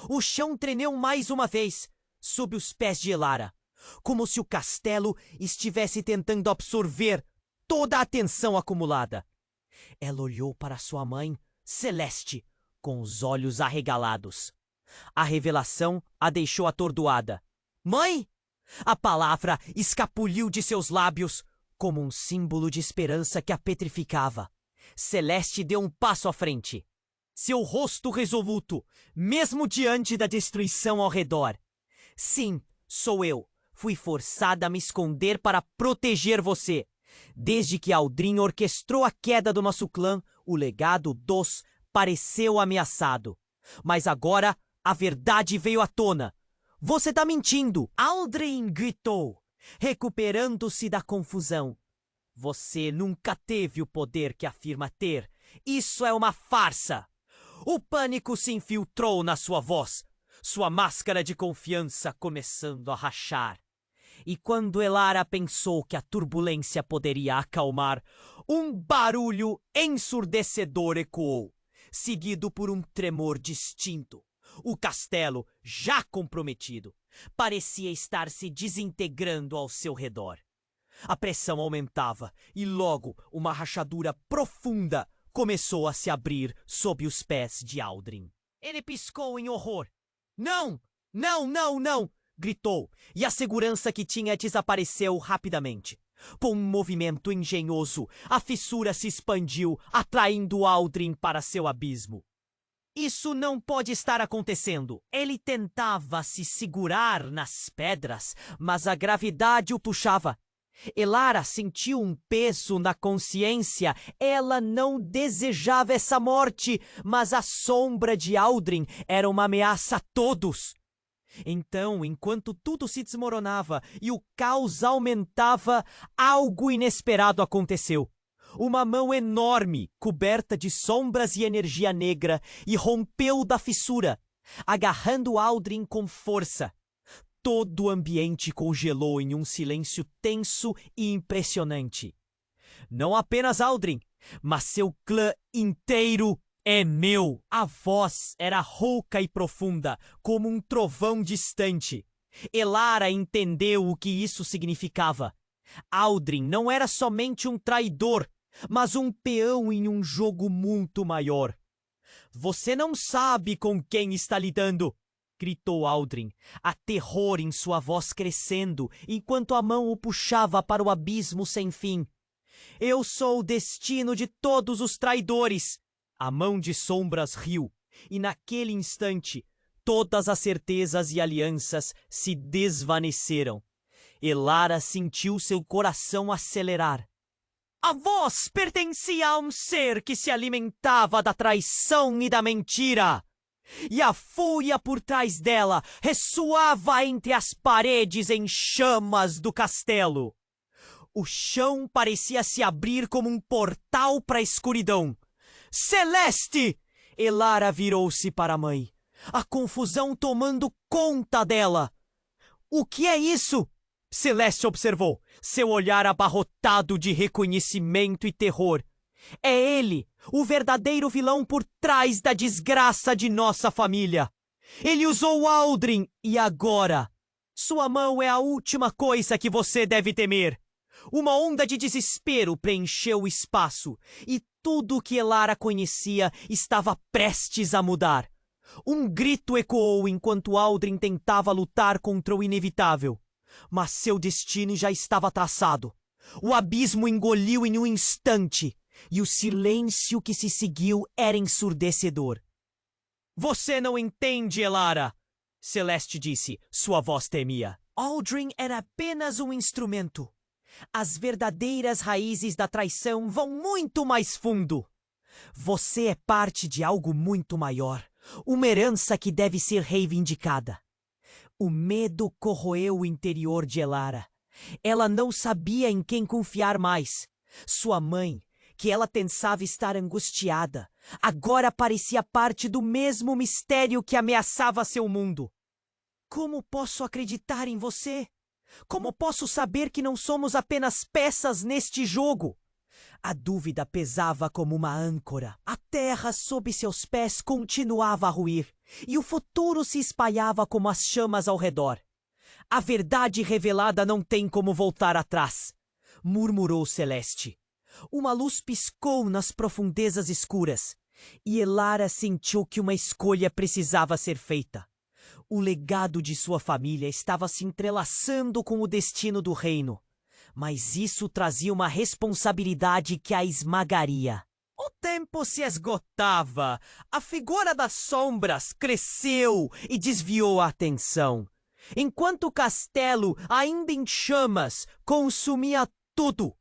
S1: O chão tremeu mais uma vez, sob os pés de Elara, como se o castelo estivesse tentando absorver toda a atenção acumulada. Ela olhou para sua mãe, Celeste, com os olhos arregalados. A revelação a deixou atordoada. Mãe! A palavra escapuliu de seus lábios, como um símbolo de esperança que a petrificava. Celeste deu um passo à frente. Seu rosto resoluto, mesmo diante da destruição ao redor. Sim, sou eu. Fui forçada a me esconder para proteger você. Desde que Aldrin orquestrou a queda do nosso clã, o legado dos pareceu ameaçado. Mas agora a verdade veio à tona. Você tá mentindo! Aldrin gritou, recuperando-se da confusão. Você nunca teve o poder que afirma ter. Isso é uma farsa! O pânico se infiltrou na sua voz. sua máscara de confiança começando a rachar. E quando Elara pensou que a turbulência poderia acalmar, um barulho ensurdecedor ecoou, seguido por um tremor distinto. O castelo, já comprometido, parecia estar se desintegrando ao seu redor. A pressão aumentava e logo uma rachadura profunda começou a se abrir sob os pés de Aldrin. Ele piscou em horror. Não! Não, não, não! Gritou, e a segurança que tinha desapareceu rapidamente. Com um movimento engenhoso, a fissura se expandiu, atraindo Aldrin para seu abismo. Isso não pode estar acontecendo. Ele tentava se segurar nas pedras, mas a gravidade o puxava. Elara sentiu um peso na consciência. Ela não desejava essa morte, mas a sombra de Aldrin era uma ameaça a todos. Então, enquanto tudo se desmoronava e o caos aumentava, algo inesperado aconteceu. Uma mão enorme, coberta de sombras e energia negra, irrompeu da fissura, agarrando Aldrin com força. Todo o ambiente congelou em um silêncio tenso e impressionante. Não apenas Aldrin, mas seu clã inteiro é meu. A voz era rouca e profunda, como um trovão distante. Elara entendeu o que isso significava. Aldrin não era somente um traidor, mas um peão em um jogo muito maior. Você não sabe com quem está lidando, gritou Aldrin, a terror em sua voz crescendo, enquanto a mão o puxava para o abismo sem fim. Eu sou o destino de todos os traidores. A mão de sombras riu, e naquele instante, todas as certezas e alianças se desvaneceram. Elara sentiu seu coração acelerar. A voz pertencia a um ser que se alimentava da traição e da mentira. E a fúria por trás dela ressoava entre as paredes em chamas do castelo. O chão parecia se abrir como um portal para a escuridão. Celeste! Elara virou-se para a mãe, a confusão tomando conta dela. O que é isso? Celeste observou, seu olhar abarrotado de reconhecimento e terror. É ele, o verdadeiro vilão por trás da desgraça de nossa família. Ele usou Aldrin e agora, sua mão é a última coisa que você deve temer. Uma onda de desespero preencheu o espaço e tudo o que Elara conhecia estava prestes a mudar. Um grito ecoou enquanto Aldrin tentava lutar contra o inevitável. Mas seu destino já estava traçado. O abismo engoliu em um instante, e o silêncio que se seguiu era ensurdecedor. Você não entende, Elara, Celeste disse, sua voz temia. Aldrin era apenas um instrumento. As verdadeiras raízes da traição vão muito mais fundo. Você é parte de algo muito maior, uma herança que deve ser reivindicada. O medo corroeu o interior de Elara. Ela não sabia em quem confiar mais. Sua mãe, que ela pensava estar angustiada, agora parecia parte do mesmo mistério que ameaçava seu mundo. Como posso acreditar em você? Como posso saber que não somos apenas peças neste jogo? A dúvida pesava como uma âncora. A terra sob seus pés continuava a ruir, e o futuro se espalhava como as chamas ao redor. A verdade revelada não tem como voltar atrás, murmurou Celeste. Uma luz piscou nas profundezas escuras, e Elara sentiu que uma escolha precisava ser feita. O legado de sua família estava se entrelaçando com o destino do reino, mas isso trazia uma responsabilidade que a esmagaria. O tempo se esgotava. A figura das sombras cresceu e desviou a atenção, enquanto o castelo, ainda em chamas, consumia tudo.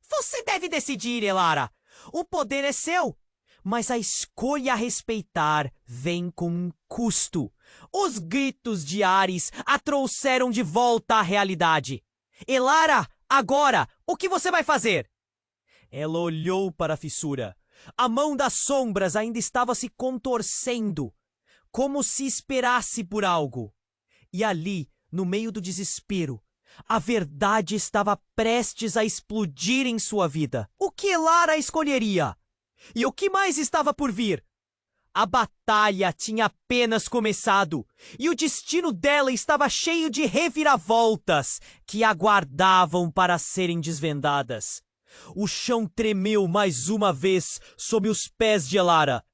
S1: Você deve decidir, Elara. O poder é seu, mas a escolha a respeitar vem com um custo. Os gritos de Ares a trouxeram de volta à realidade. Elara, agora, o que você vai fazer? Ela olhou para a fissura. A mão das sombras ainda estava se contorcendo. como se esperasse por algo. E ali, no meio do desespero, a verdade estava prestes a explodir em sua vida. O que Elara escolheria? E o que mais estava por vir? A batalha tinha apenas começado, e o destino dela estava cheio de reviravoltas que aguardavam para serem desvendadas. O chão tremeu mais uma vez sob os pés de Elara,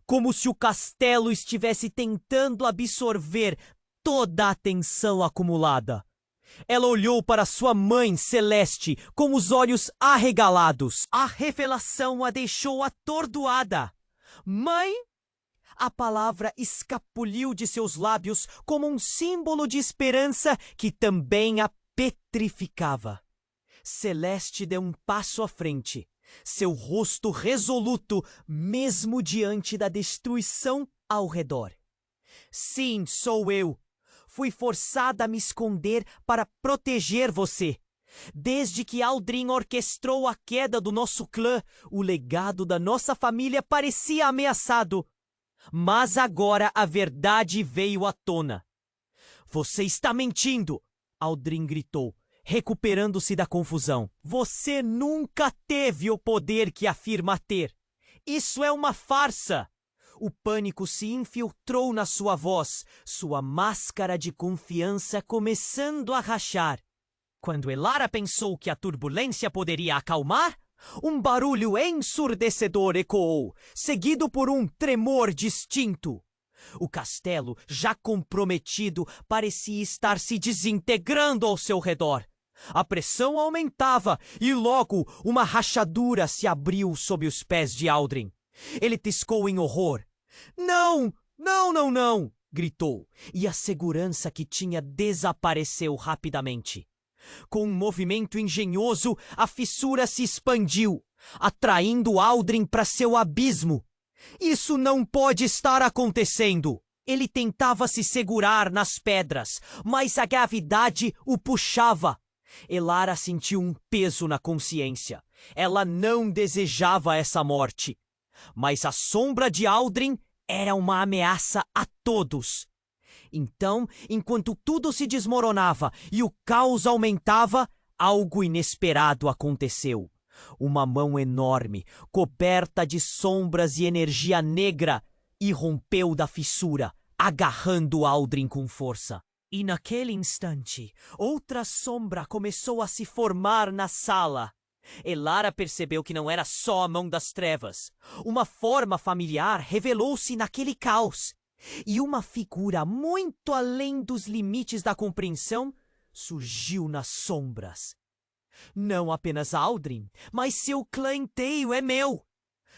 S1: como se o castelo estivesse tentando absorver toda a atenção acumulada. Ela olhou para sua mãe Celeste com os olhos arregalados. A revelação a deixou atordoada. Mãe? A palavra escapuliu de seus lábios como um símbolo de esperança que também a petrificava. Celeste deu um passo à frente, seu rosto resoluto, mesmo diante da destruição ao redor. Sim, sou eu. Fui forçada a me esconder para proteger você. Desde que Aldrin orquestrou a queda do nosso clã, o legado da nossa família parecia ameaçado. Mas agora a verdade veio à tona. Você está mentindo! Aldrin gritou, recuperando-se da confusão. Você nunca teve o poder que afirma ter. Isso é uma farsa! O pânico se infiltrou na sua voz, sua máscara de confiança começando a rachar. Quando Elara pensou que a turbulência poderia acalmar, um barulho ensurdecedor ecoou, seguido por um tremor distinto. O castelo, já comprometido, parecia estar se desintegrando ao seu redor. A pressão aumentava e logo uma rachadura se abriu sob os pés de Aldrin. Ele tiscou em horror. Não! Não, não, não! Gritou, e a segurança que tinha desapareceu rapidamente. Com um movimento engenhoso, a fissura se expandiu, atraindo Aldrin para seu abismo. Isso não pode estar acontecendo! Ele tentava se segurar nas pedras, mas a gravidade o puxava. Elara sentiu um peso na consciência. Ela não desejava essa morte. Mas a sombra de Aldrin era uma ameaça a todos. Então, enquanto tudo se desmoronava e o caos aumentava, algo inesperado aconteceu. Uma mão enorme, coberta de sombras e energia negra, irrompeu da fissura, agarrando Aldrin com força. E naquele instante, outra sombra começou a se formar na sala. Elara percebeu que não era só a mão das trevas. Uma forma familiar revelou-se naquele caos. E uma figura muito além dos limites da compreensão surgiu nas sombras. Não apenas Aldrin, mas seu clã inteiro é meu.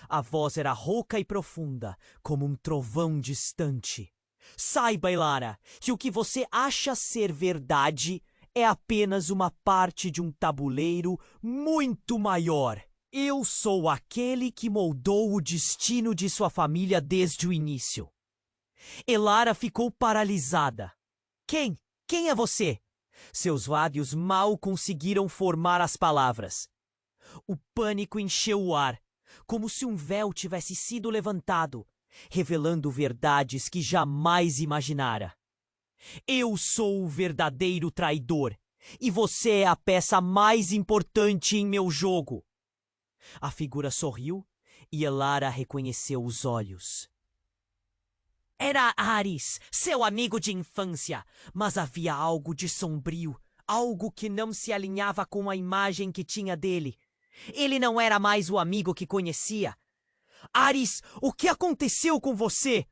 S1: A voz era rouca e profunda, como um trovão distante. Saiba, Elara, que o que você acha ser verdade é apenas uma parte de um tabuleiro muito maior. Eu sou aquele que moldou o destino de sua família desde o início. Elara ficou paralisada. Quem? Quem é você? Seus lábios mal conseguiram formar as palavras. O pânico encheu o ar, como se um véu tivesse sido levantado, revelando verdades que jamais imaginara. Eu sou o verdadeiro traidor, e você é a peça mais importante em meu jogo. A figura sorriu e Elara reconheceu os olhos. Era Aris, seu amigo de infância, mas havia algo de sombrio, algo que não se alinhava com a imagem que tinha dele. Ele não era mais o amigo que conhecia. Aris, o que aconteceu com você?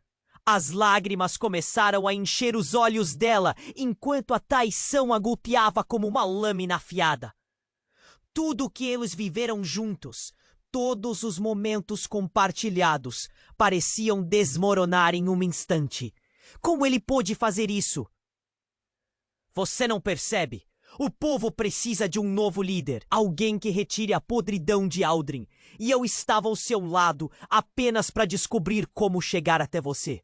S1: As lágrimas começaram a encher os olhos dela, enquanto a traição a golpeava como uma lâmina afiada. Tudo o que eles viveram juntos, todos os momentos compartilhados, pareciam desmoronar em um instante. Como ele pôde fazer isso? Você não percebe? O povo precisa de um novo líder, alguém que retire a podridão de Aldrin, e eu estava ao seu lado apenas para descobrir como chegar até você.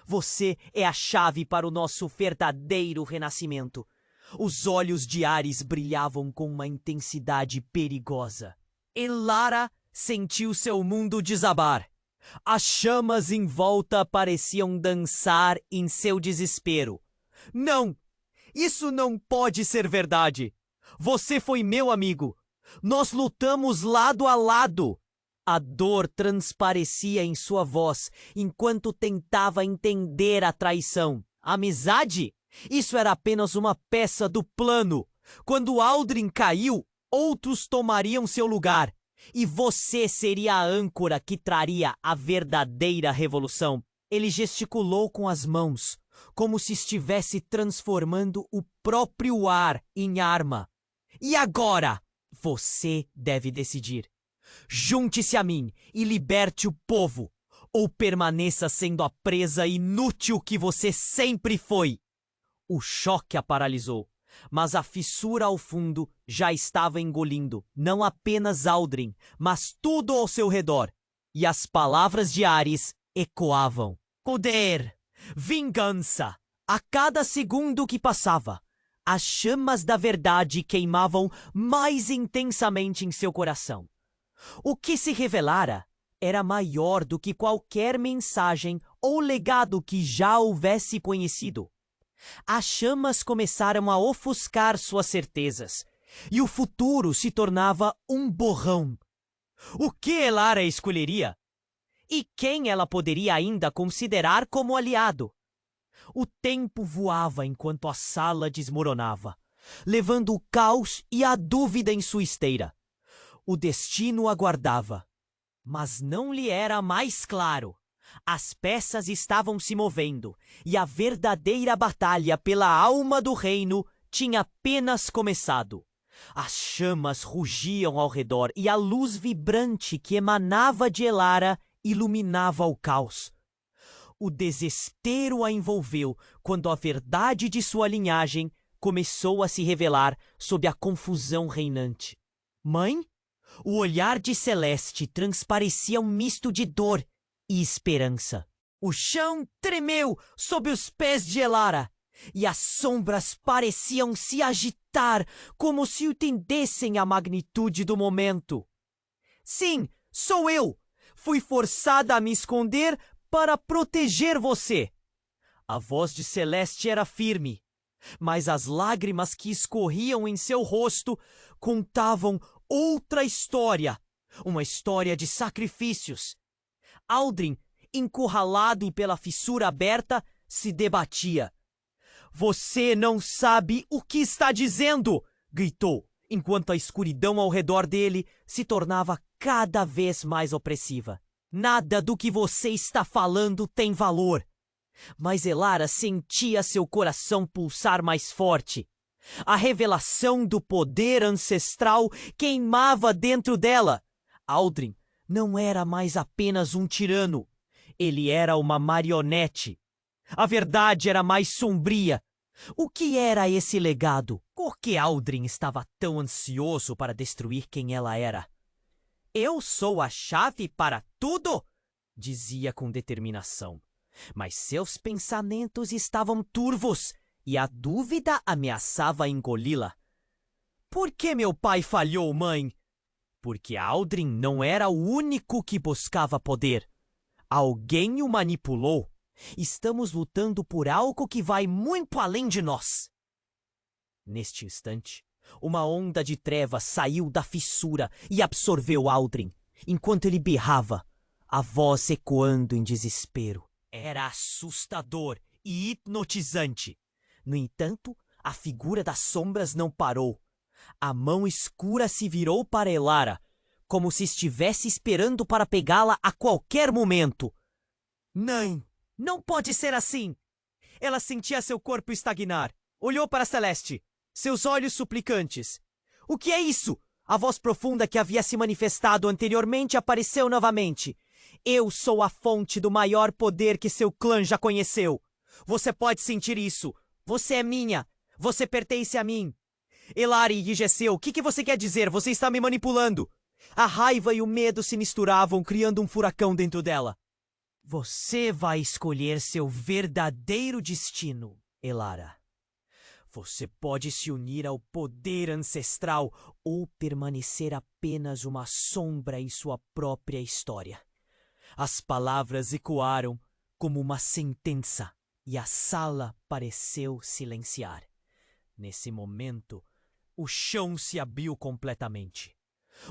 S1: Você é a chave para o nosso verdadeiro renascimento. Os olhos de Aris brilhavam com uma intensidade perigosa. Elara sentiu seu mundo desabar. As chamas em volta pareciam dançar em seu desespero. Não! Isso não pode ser verdade! Você foi meu amigo! Nós lutamos lado a lado! A dor transparecia em sua voz enquanto tentava entender a traição. Amizade? Isso era apenas uma peça do plano. Quando Aldrin caiu, outros tomariam seu lugar. E você seria a âncora que traria a verdadeira revolução. Ele gesticulou com as mãos, como se estivesse transformando o próprio ar em arma. E agora? Você deve decidir. Junte-se a mim e liberte o povo, ou permaneça sendo a presa inútil que você sempre foi. O choque a paralisou, mas a fissura ao fundo já estava engolindo não apenas Aldrin, mas tudo ao seu redor. E as palavras de Ares ecoavam. Poder! Vingança! A cada segundo que passava, as chamas da verdade queimavam mais intensamente em seu coração. O que se revelara era maior do que qualquer mensagem ou legado que já houvesse conhecido. As chamas começaram a ofuscar suas certezas, e o futuro se tornava um borrão. O que Elara escolheria? E quem ela poderia ainda considerar como aliado? O tempo voava enquanto a sala desmoronava, levando o caos e a dúvida em sua esteira. O destino aguardava, mas não lhe era mais claro. As peças estavam se movendo, e a verdadeira batalha pela alma do reino tinha apenas começado. As chamas rugiam ao redor e a luz vibrante que emanava de Elara iluminava o caos. O desespero a envolveu quando a verdade de sua linhagem começou a se revelar sob a confusão reinante. Mãe? O olhar de Celeste transparecia um misto de dor e esperança. O chão tremeu sob os pés de Elara, e as sombras pareciam se agitar como se entendessem a magnitude do momento. Sim, sou eu! Fui forçada a me esconder para proteger você. A voz de Celeste era firme, mas as lágrimas que escorriam em seu rosto contavam outra história, uma história de sacrifícios. Aldrin, encurralado pela fissura aberta, se debatia. Você não sabe o que está dizendo! Gritou, enquanto a escuridão ao redor dele se tornava cada vez mais opressiva. Nada do que você está falando tem valor. Mas Elara sentia seu coração pulsar mais forte. A revelação do poder ancestral queimava dentro dela. Aldrin não era mais apenas um tirano. Ele era uma marionete. A verdade era mais sombria. O que era esse legado? Por que Aldrin estava tão ansioso para destruir quem ela era? Eu sou a chave para tudo, dizia com determinação. Mas seus pensamentos estavam turvos e a dúvida ameaçava engoli-la. Por que meu pai falhou, mãe? Porque Aldrin não era o único que buscava poder. Alguém o manipulou. Estamos lutando por algo que vai muito além de nós. Neste instante, uma onda de trevas saiu da fissura e absorveu Aldrin, enquanto ele berrava, a voz ecoando em desespero. Era assustador e hipnotizante. No entanto, a figura das sombras não parou. A mão escura se virou para Elara, como se estivesse esperando para pegá-la a qualquer momento. Não, não pode ser assim! Ela sentia seu corpo estagnar. Olhou para Celeste, seus olhos suplicantes. O que é isso? A voz profunda que havia se manifestado anteriormente apareceu novamente. Eu sou a fonte do maior poder que seu clã já conheceu. Você pode sentir isso. Você é minha. Você pertence a mim. Elari e Igeceu, o que você quer dizer? Você está me manipulando. A raiva e o medo se misturavam, criando um furacão dentro dela. Você vai escolher seu verdadeiro destino, Elara. Você pode se unir ao poder ancestral ou permanecer apenas uma sombra em sua própria história. As palavras ecoaram como uma sentença e a sala pareceu silenciar. Nesse momento, o chão se abriu completamente.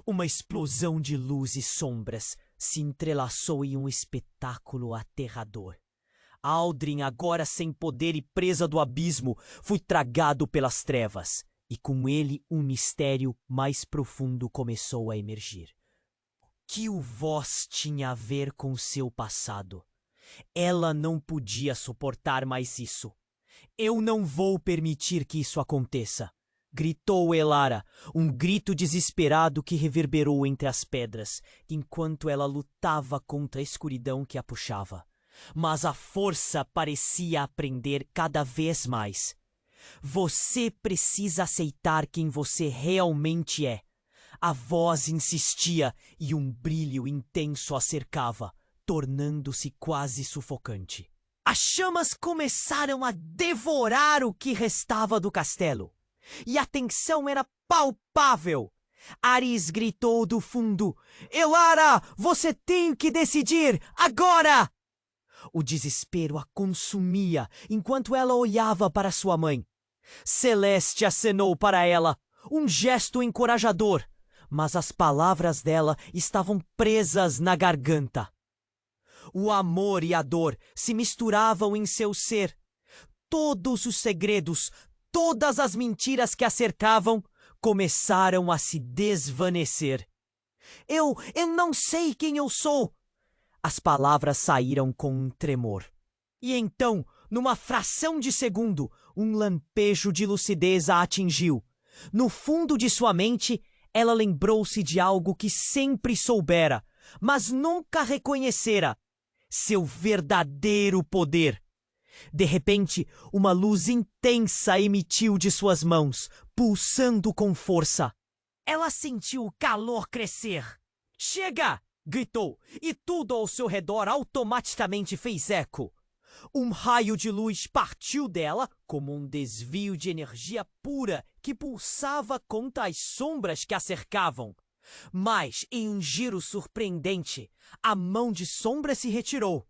S1: Uma explosão de luz e sombras se entrelaçou em um espetáculo aterrador. Aldrin, agora sem poder e presa do abismo, foi tragado pelas trevas, e com ele um mistério mais profundo começou a emergir. O que o Voz tinha a ver com seu passado? Ela não podia suportar mais isso. Eu não vou permitir que isso aconteça, gritou Elara, um grito desesperado que reverberou entre as pedras, enquanto ela lutava contra a escuridão que a puxava. Mas a força parecia aprender cada vez mais. Você precisa aceitar quem você realmente é. A voz insistia e um brilho intenso a cercava, tornando-se quase sufocante. As chamas começaram a devorar o que restava do castelo, e a tensão era palpável. Aris gritou do fundo: Elara, você tem que decidir agora! O desespero a consumia enquanto ela olhava para sua mãe. Celeste acenou para ela, um gesto encorajador, mas as palavras dela estavam presas na garganta. O amor e a dor se misturavam em seu ser. Todos os segredos, todas as mentiras que a cercavam, começaram a se desvanecer. Eu não sei quem eu sou. As palavras saíram com um tremor. E então, numa fração de segundo, um lampejo de lucidez a atingiu. No fundo de sua mente, ela lembrou-se de algo que sempre soubera, mas nunca reconhecera: seu verdadeiro poder. De repente, uma luz intensa emitiu de suas mãos, pulsando com força. Ela sentiu o calor crescer. Chega! Gritou, e tudo ao seu redor automaticamente fez eco. Um raio de luz partiu dela como um desvio de energia pura que pulsava contra as sombras que a cercavam. Mas, em um giro surpreendente, a mão de sombra se retirou.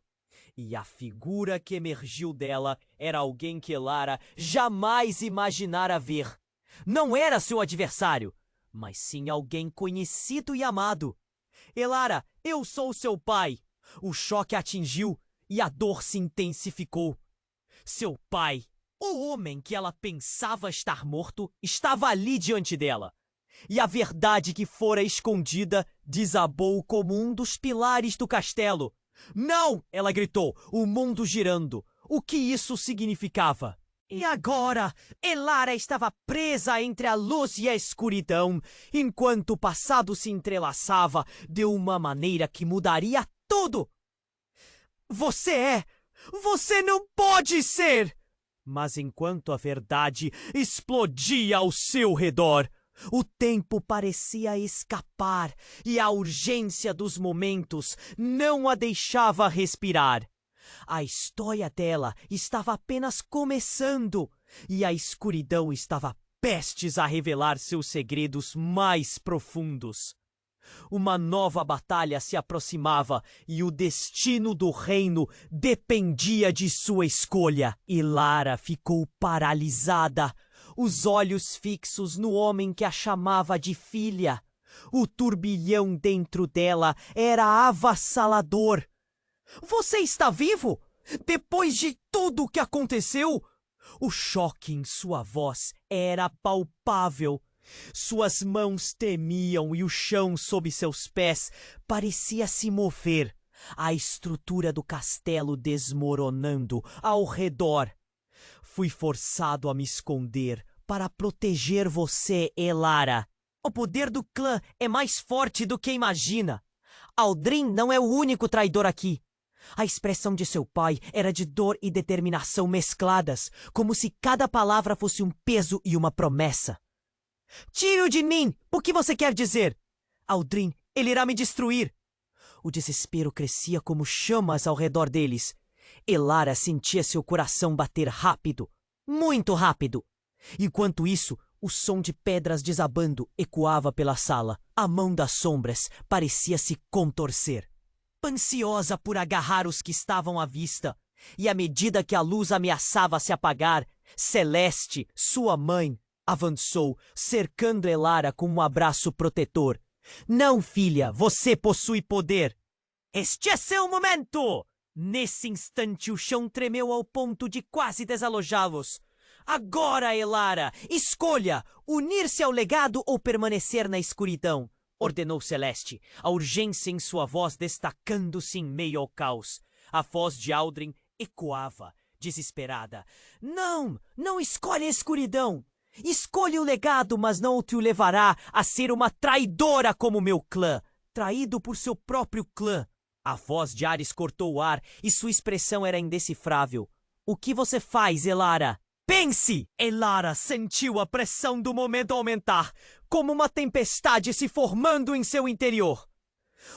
S1: E a figura que emergiu dela era alguém que Elara jamais imaginara ver. Não era seu adversário, mas sim alguém conhecido e amado. Elara, eu sou seu pai. O choque atingiu e a dor se intensificou. Seu pai, o homem que ela pensava estar morto, estava ali diante dela. E a verdade que fora escondida desabou como um dos pilares do castelo. Não! Ela gritou, o mundo girando. O que isso significava? E agora, Elara estava presa entre a luz e a escuridão, enquanto o passado se entrelaçava de uma maneira que mudaria tudo. Você não pode ser! Mas enquanto a verdade explodia ao seu redor, o tempo parecia escapar e a urgência dos momentos não a deixava respirar. A história dela estava apenas começando e a escuridão estava prestes a revelar seus segredos mais profundos. Uma nova batalha se aproximava e o destino do reino dependia de sua escolha. Elara ficou paralisada, os olhos fixos no homem que a chamava de filha. O turbilhão dentro dela era avassalador. Você está vivo? Depois de tudo o que aconteceu? O choque em sua voz era palpável. Suas mãos tremiam e o chão sob seus pés parecia se mover, a estrutura do castelo desmoronando ao redor. Fui forçado a me esconder para proteger você, Elara. O poder do clã é mais forte do que imagina. Aldrin não é o único traidor aqui. A expressão de seu pai era de dor e determinação mescladas, como se cada palavra fosse um peso e uma promessa. Tire-o de mim! O que você quer dizer? Aldrin, ele irá me destruir! O desespero crescia como chamas ao redor deles. Elara sentia seu coração bater rápido, muito rápido. Enquanto isso, o som de pedras desabando ecoava pela sala. A mão das sombras parecia se contorcer. ansiosa por agarrar os que estavam à vista. E à medida que a luz ameaçava se apagar, Celeste, sua mãe, avançou, cercando Elara com um abraço protetor. Não, filha, você possui poder. Este é seu momento! Nesse instante, o chão tremeu ao ponto de quase desalojá-los. Agora, Elara, escolha unir-se ao legado ou permanecer na escuridão, ordenou Celeste, a urgência em sua voz destacando-se em meio ao caos. A voz de Aldrin ecoava, desesperada. Não, não escolhe a escuridão. Escolhe o legado, mas não te o levará a ser uma traidora como meu clã, traído por seu próprio clã. A voz de Ares cortou o ar e sua expressão era indecifrável. O que você faz, Elara? Pense! Elara sentiu a pressão do momento aumentar, como uma tempestade se formando em seu interior.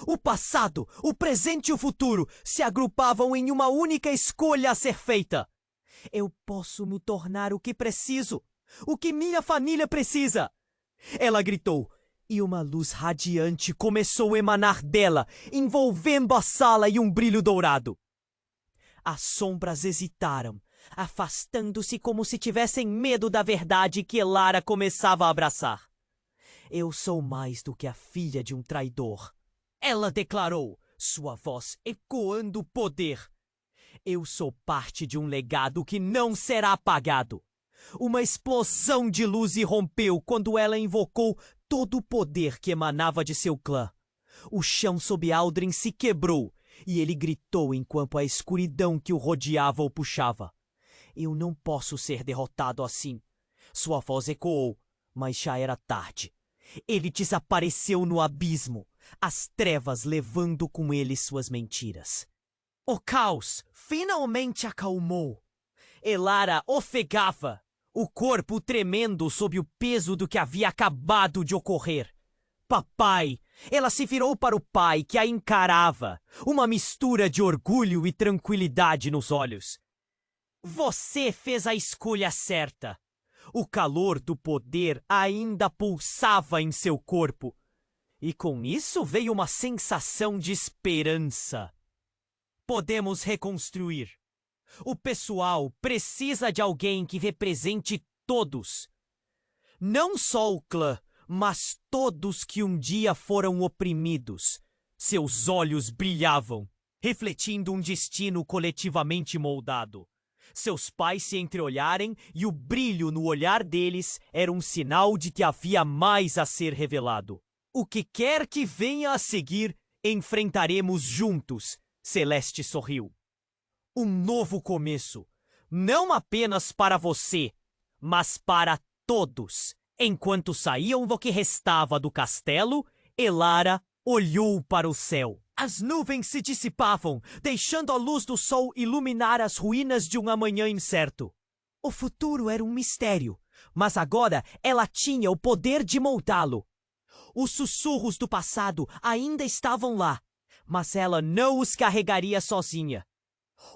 S1: O passado, o presente e o futuro se agrupavam em uma única escolha a ser feita. Eu posso me tornar o que preciso, o que minha família precisa. Ela gritou, e uma luz radiante começou a emanar dela, envolvendo a sala em um brilho dourado. As sombras hesitaram, afastando-se como se tivessem medo da verdade que Elara começava a abraçar. Eu sou mais do que a filha de um traidor. Ela declarou, sua voz ecoando poder. Eu sou parte de um legado que não será apagado. Uma explosão de luz irrompeu quando ela invocou todo o poder que emanava de seu clã. O chão sob Aldrin se quebrou e ele gritou enquanto a escuridão que o rodeava o puxava. Eu não posso ser derrotado assim. Sua voz ecoou, mas já era tarde. Ele desapareceu no abismo, as trevas levando com ele suas mentiras. O caos finalmente acalmou. Elara ofegava, o corpo tremendo sob o peso do que havia acabado de ocorrer. Papai! Ela se virou para o pai que a encarava, uma mistura de orgulho e tranquilidade nos olhos. Você fez a escolha certa. O calor do poder ainda pulsava em seu corpo. E com isso veio uma sensação de esperança. Podemos reconstruir. O pessoal precisa de alguém que represente todos. Não só o clã, mas todos que um dia foram oprimidos. Seus olhos brilhavam, refletindo um destino coletivamente moldado. Seus pais se entreolharem e o brilho no olhar deles era um sinal de que havia mais a ser revelado. O que quer que venha a seguir, enfrentaremos juntos, Celeste sorriu. Um novo começo, não apenas para você, mas para todos. Enquanto saíam do que restava do castelo, Elara olhou para o céu. As nuvens se dissipavam, deixando a luz do sol iluminar as ruínas de um amanhã incerto. O futuro era um mistério, mas agora ela tinha o poder de moldá-lo. Os sussurros do passado ainda estavam lá, mas ela não os carregaria sozinha.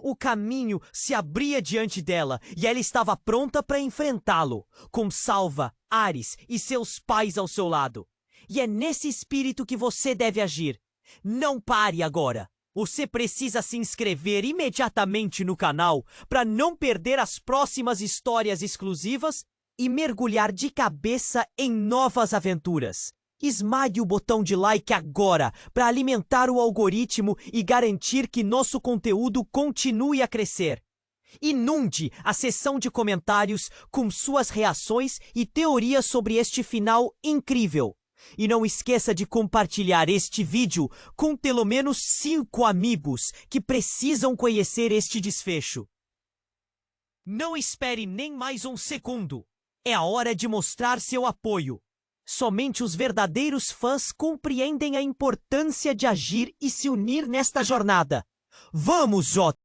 S1: O caminho se abria diante dela e ela estava pronta para enfrentá-lo, com Salva, Ares e seus pais ao seu lado. E é nesse espírito que você deve agir. Não pare agora. Você precisa se inscrever imediatamente no canal para não perder as próximas histórias exclusivas e mergulhar de cabeça em novas aventuras. Esmague o botão de like agora para alimentar o algoritmo e garantir que nosso conteúdo continue a crescer. Inunde a seção de comentários com suas reações e teorias sobre este final incrível. E não esqueça de compartilhar este vídeo com pelo menos 5 amigos que precisam conhecer este desfecho. Não espere nem mais um segundo. É a hora de mostrar seu apoio. Somente os verdadeiros fãs compreendem a importância de agir e se unir nesta jornada. Vamos, Jota!